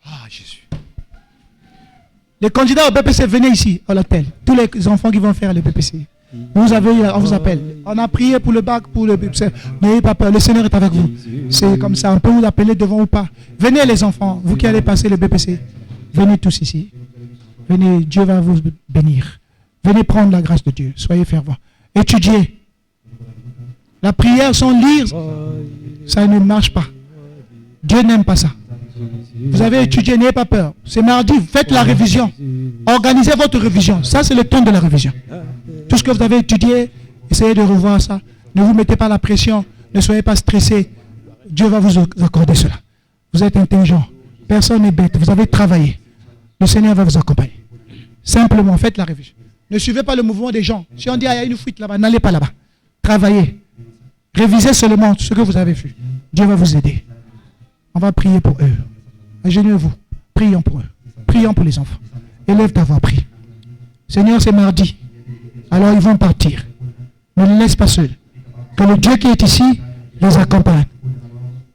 Speaker 2: Ah, Jésus. Les candidats au BPC, venez ici, à l'hôtel. Tous les enfants qui vont faire le BPC. On vous appelle. On a prié pour le bac, pour le BPC. N'ayez pas peur, le Seigneur est avec vous. C'est comme ça, on peut vous appeler devant ou pas. Venez les enfants, vous qui allez passer le BPC. Venez tous ici. Venez, Dieu va vous bénir. Venez prendre la grâce de Dieu. Soyez fervents. Étudiez. La prière sans lire, ça ne marche pas. Dieu n'aime pas ça. Vous avez étudié, n'ayez pas peur. C'est mardi, faites la révision. Organisez votre révision. Ça, c'est le temps de la révision. Tout ce que vous avez étudié, essayez de revoir ça. Ne vous mettez pas la pression. Ne soyez pas stressé. Dieu va vous accorder cela. Vous êtes intelligent. Personne n'est bête. Vous avez travaillé. Le Seigneur va vous accompagner. Simplement, faites la révision. Ne suivez pas le mouvement des gens. Si on dit, il y a une fuite là-bas, n'allez pas là-bas. Travaillez. Révisez seulement ce que vous avez vu. Dieu va vous aider. On va prier pour eux. Ingéniez-vous. Prions pour eux. Prions pour les enfants. Élève ta voix, prie. Seigneur, c'est mardi. Alors ils vont partir. Ne les laisse pas seuls. Que le Dieu qui est ici les accompagne.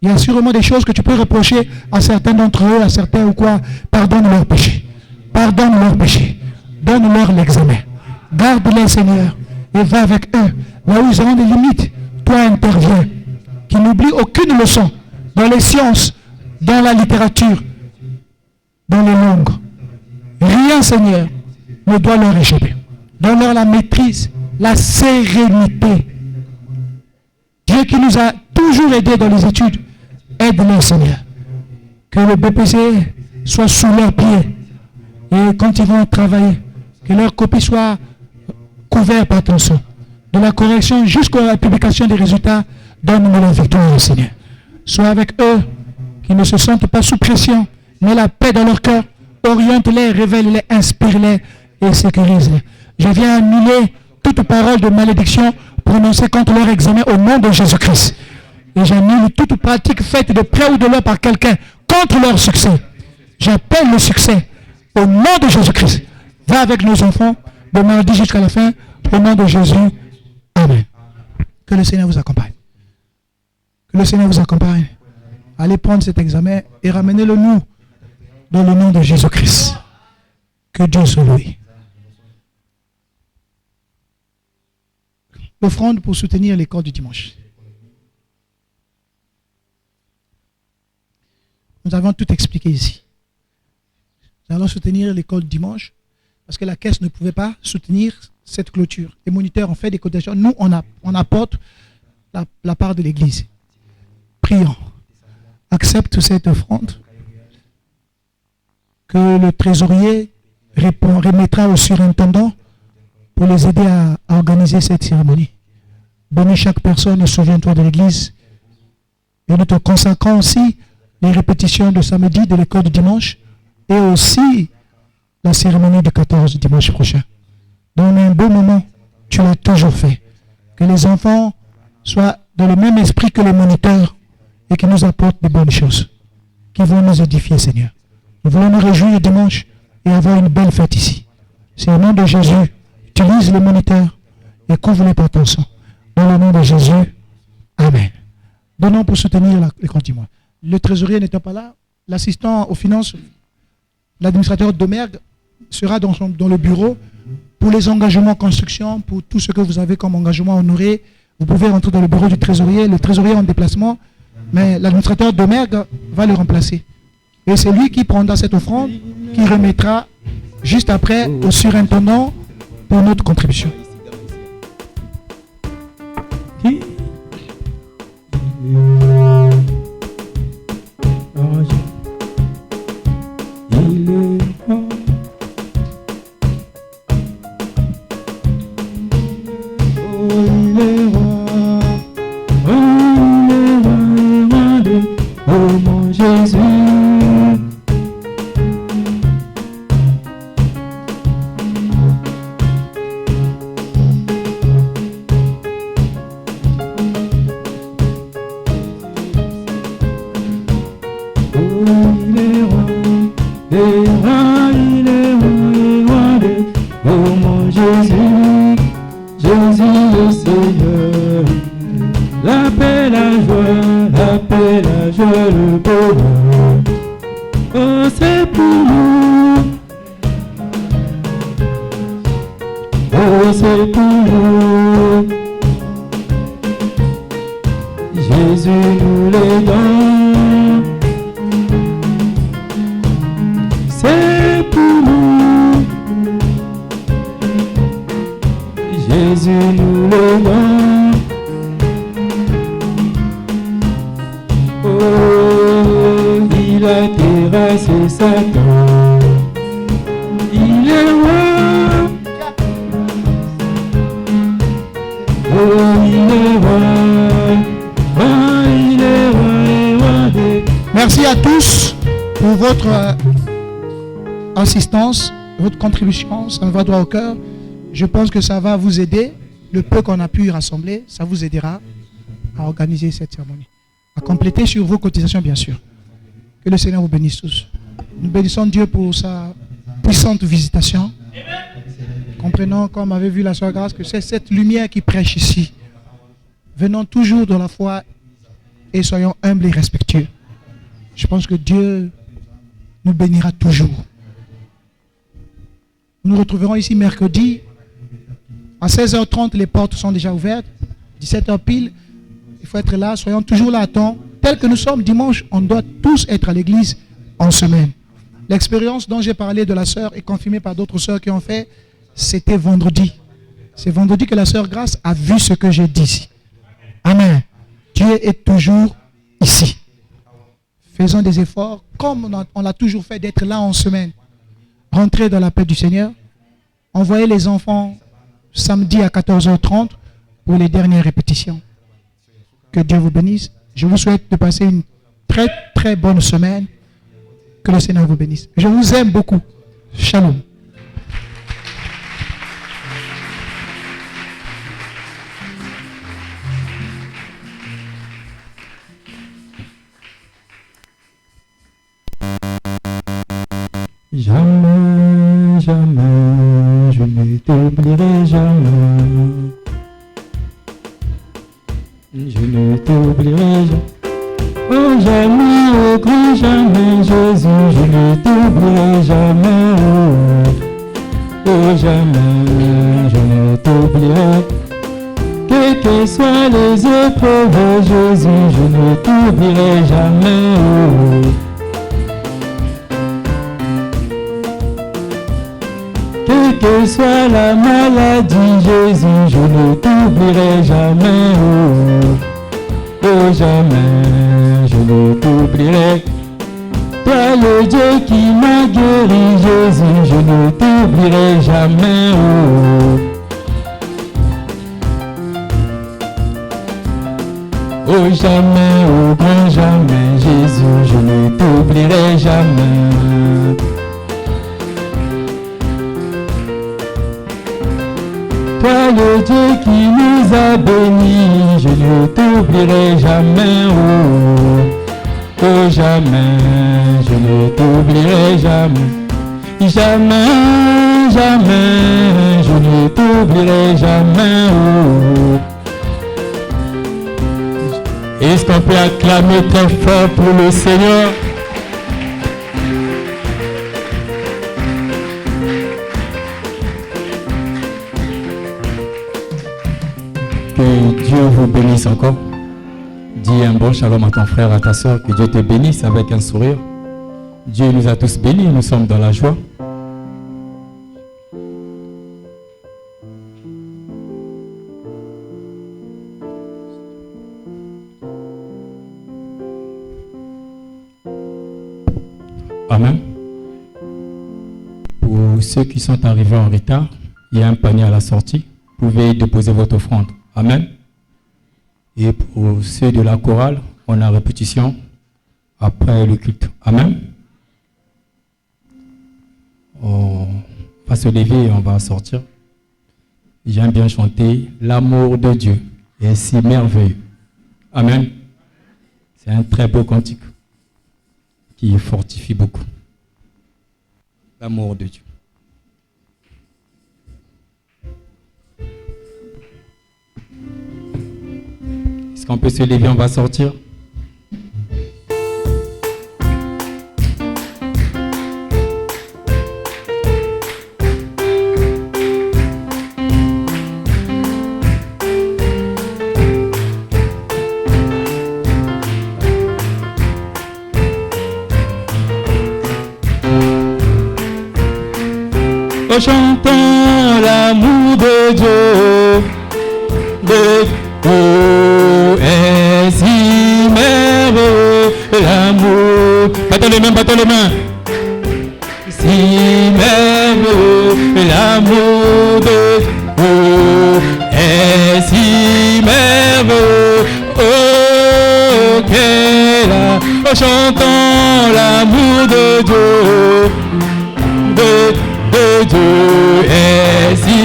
Speaker 2: Il y a sûrement des choses que tu peux reprocher à certains d'entre eux, à certains ou quoi. Pardonne leurs péchés. Pardonne leurs péchés. Donne-leur l'examen. Garde-les, Seigneur. Et va avec eux. Là où ils auront des limites, toi interviens. Qu'ils n'oublient aucune leçon. Dans les sciences, dans la littérature, dans les langues. Rien, Seigneur, ne doit leur échapper. Donne-leur la maîtrise, la sérénité. Dieu qui nous a toujours aidés dans les études, aide-les, Seigneur. Que le BPC soit sous leurs pieds. Et quand ils vont travailler, que leur copie soit couverte par ton sang. De la correction jusqu'à la publication des résultats, donne-nous la victoire, Seigneur. Sois avec eux, qui ne se sentent pas sous pression, mais la paix dans leur cœur. Oriente-les, révèle-les, inspire-les et sécurise-les. Je viens annuler toute parole de malédiction prononcée contre leur examen au nom de Jésus-Christ. Et j'annule toute pratique faite de près ou de loin par quelqu'un contre leur succès. J'appelle le succès au nom de Jésus-Christ. Va avec nos enfants de mardi jusqu'à la fin, au nom de Jésus. Amen. Que le Seigneur vous accompagne. Que le Seigneur vous accompagne. Allez prendre cet examen et ramenez-le nous dans le nom de Jésus-Christ. Que Dieu soit loué. L'offrande pour soutenir l'école du dimanche. Nous avons tout expliqué ici. Nous allons soutenir l'école du dimanche parce que la caisse ne pouvait pas soutenir cette clôture. Les moniteurs ont fait des cotisations. Nous, on apporte la part de l'Église. Prions. Accepte cette offrande que le trésorier remettra au surintendant pour les aider à organiser cette cérémonie. Bénis chaque personne et souviens-toi de l'Église. Et nous te consacrons aussi les répétitions de samedi de l'école du dimanche et aussi la cérémonie du 14 dimanche prochain. Dans un beau moment, tu l'as toujours fait. Que les enfants soient dans le même esprit que les moniteurs et qui nous apportent de bonnes choses, qui vont nous édifier, Seigneur. Nous voulons nous réjouir dimanche et avoir une belle fête ici. C'est au nom de Jésus. Utilise les moniteurs et couvre-les par ton sang. Dans le nom de Jésus. Amen. Donnons pour soutenir l'école du dimanche. Le trésorier n'étant pas là, l'assistant aux finances, l'administrateur d'Omergue sera dans le bureau pour les engagements construction, pour tout ce que vous avez comme engagement honoré. Vous pouvez rentrer dans le bureau du trésorier. Le trésorier est en déplacement, mais l'administrateur d'Omergue va le remplacer. Et c'est lui qui prendra cette offrande, qui remettra juste après au surintendant pour notre contribution.
Speaker 1: c'est pour nous. Jésus nous les donne. C'est pour nous. Jésus nous le donne. Oh, il a terrassé Satan. Il est roi. Oh, il est roi. Oh, il est roi.
Speaker 2: Merci à tous pour votre assistance, votre contribution. Ça me va droit au cœur. Je pense que ça va vous aider. Le peu qu'on a pu rassembler, ça vous aidera à organiser cette cérémonie. À compléter sur vos cotisations, bien sûr. Que le Seigneur vous bénisse tous. Nous bénissons Dieu pour sa puissante visitation. Comprenons, comme avait vu la soeur Grâce, que c'est cette lumière qui prêche ici. Venons toujours dans la foi et soyons humbles et respectueux. Je pense que Dieu nous bénira toujours. Nous nous retrouverons ici mercredi. À 16h30, les portes sont déjà ouvertes. 17h pile, il faut être là. Soyons toujours là à temps. Tel que nous sommes dimanche, on doit tous être à l'église en semaine. L'expérience dont j'ai parlé de la sœur est confirmée par d'autres sœurs qui ont fait. C'était vendredi. C'est vendredi que la sœur Grâce a vu ce que j'ai dit ici. Amen. Dieu est toujours ici. Faisons des efforts, comme on l'a toujours fait, d'être là en semaine. Rentrez dans la paix du Seigneur. Envoyez les enfants samedi à 14h30 pour les dernières répétitions. Que Dieu vous bénisse. Je vous souhaite de passer une très très bonne semaine. Que le Seigneur vous bénisse. Je vous aime beaucoup. Shalom.
Speaker 1: Jamais, jamais, je ne t'oublierai jamais. Je ne t'oublierai jamais. Oh jamais, oh grand jamais, Jésus, je ne t'oublierai jamais. Oh jamais, je ne t'oublierai. Quelles que soient les épreuves, Jésus, je ne t'oublierai jamais. Quelle que soit la maladie, Jésus, je ne t'oublierai jamais. Oh jamais, je ne t'oublierai. Toi le Dieu qui m'a guéri, Jésus, je ne t'oublierai jamais. Oh jamais, oh grand jamais, Jésus, je ne t'oublierai jamais. Toi le Dieu qui nous a bénis, je ne t'oublierai jamais. Oh jamais, je ne t'oublierai jamais. Jamais, jamais, je ne t'oublierai jamais. Est-ce qu'on peut acclamer très fort pour le Seigneur? Que Dieu vous bénisse encore. Dis un bon shalom à ton frère, à ta soeur. Que Dieu te bénisse avec un sourire. Dieu nous a tous bénis, nous sommes dans la joie. Amen. Pour ceux qui sont arrivés en retard, il y a un panier à la sortie. Vous pouvez déposer votre offrande. Amen. Et pour ceux de la chorale, on a répétition après le culte. Amen. On va se lever et on va sortir. J'aime bien chanter « L'amour de Dieu est si merveilleux ». Amen. C'est un très beau cantique qui fortifie beaucoup. L'amour de Dieu. Est-ce qu'on peut se lever, on va sortir? chantons l'amour de Dieu. Oh, est si merveilleux l'amour. Battons les mains. Si merveilleux l'amour de Dieu. Est si merveilleux. Oh, quel oh, chantons l'amour de Dieu. De Dieu est si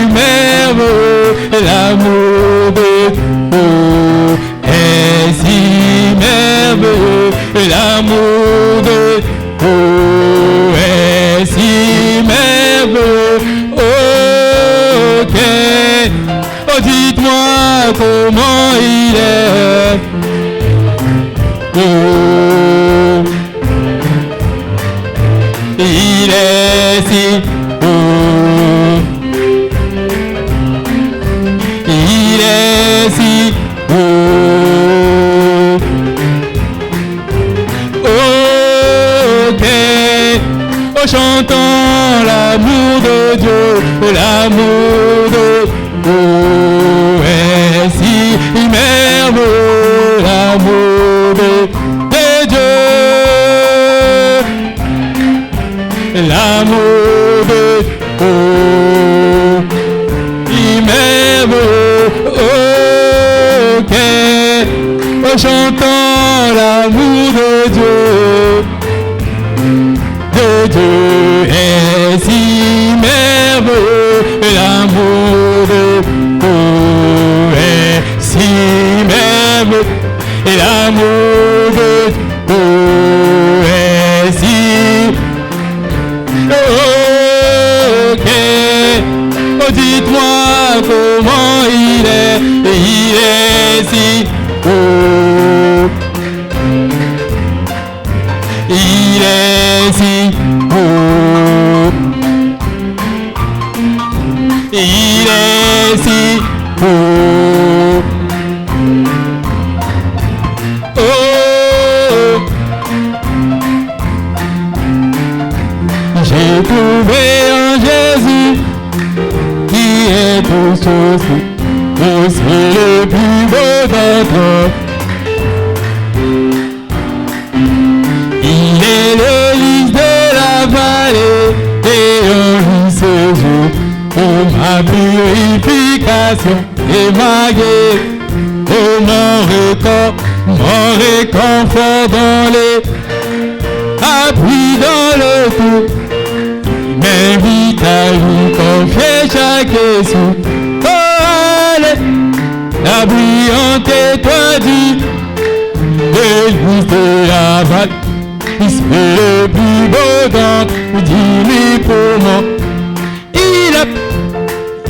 Speaker 1: merveilleux, l'amour de Dieu est si merveilleux, l'amour de Dieu est si merveilleux. Oh, dites-moi comment il est. Oh, il est si beau, il est si beau. Ok, oh, chantons l'amour de Dieu, l'amour de Dieu est si merveilleux, l'amour de Dieu. L'amour de Dieu, il merveilleux, ok, oh, chantons l'amour de Dieu est si merveilleux, l'amour de Dieu est si merveilleux, l'amour de Dieu est si ok, oh, dites-moi comment il est si beau, il est si beau, il est si beau. Oh, j'ai trouvé en Jésus qui est tout ceci, aussi le plus beau d'entre eux. Il est le lys de la vallée et un lys jour pour ma purification et ma guérison. Oh, mon réconfort dans les appui dans le cou. M'invite à lui confier chaque essou. Oh, allez, la brillante étoile de l'huile de la vague, c'est le plus beau d'entre nous, dis-lui pour moi.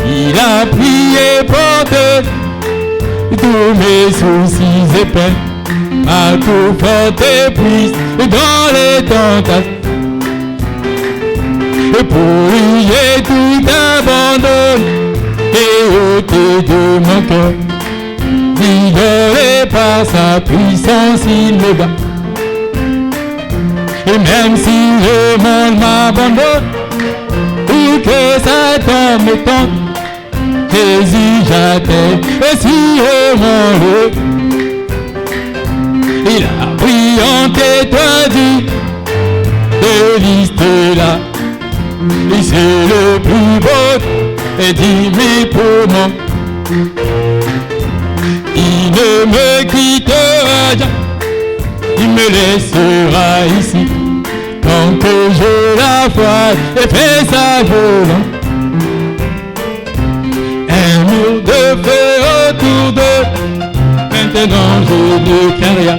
Speaker 1: Il a prié porte tous mes soucis et peines, ma tout forte épuise dans les tentations. Et pour lui j'ai tout abandonné et ôté de mon cœur. Ignoré par sa puissance il me bat. Et même si le monde m'abandonne ou que Satan me tente, Jésus j'attends et si le il a brillante étoile de liste là. Et c'est le plus beau, et dis-moi pour moi. Il ne me quittera jamais, il me laissera ici, tant que je la foi et fais sa volonté. Un mur de feu autour de, maintenant je ne crains rien.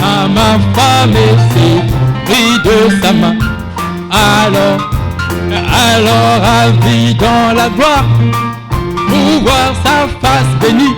Speaker 1: À ma femme et ses pris de sa main. Alors à vie dans la gloire, pour voir sa face bénie,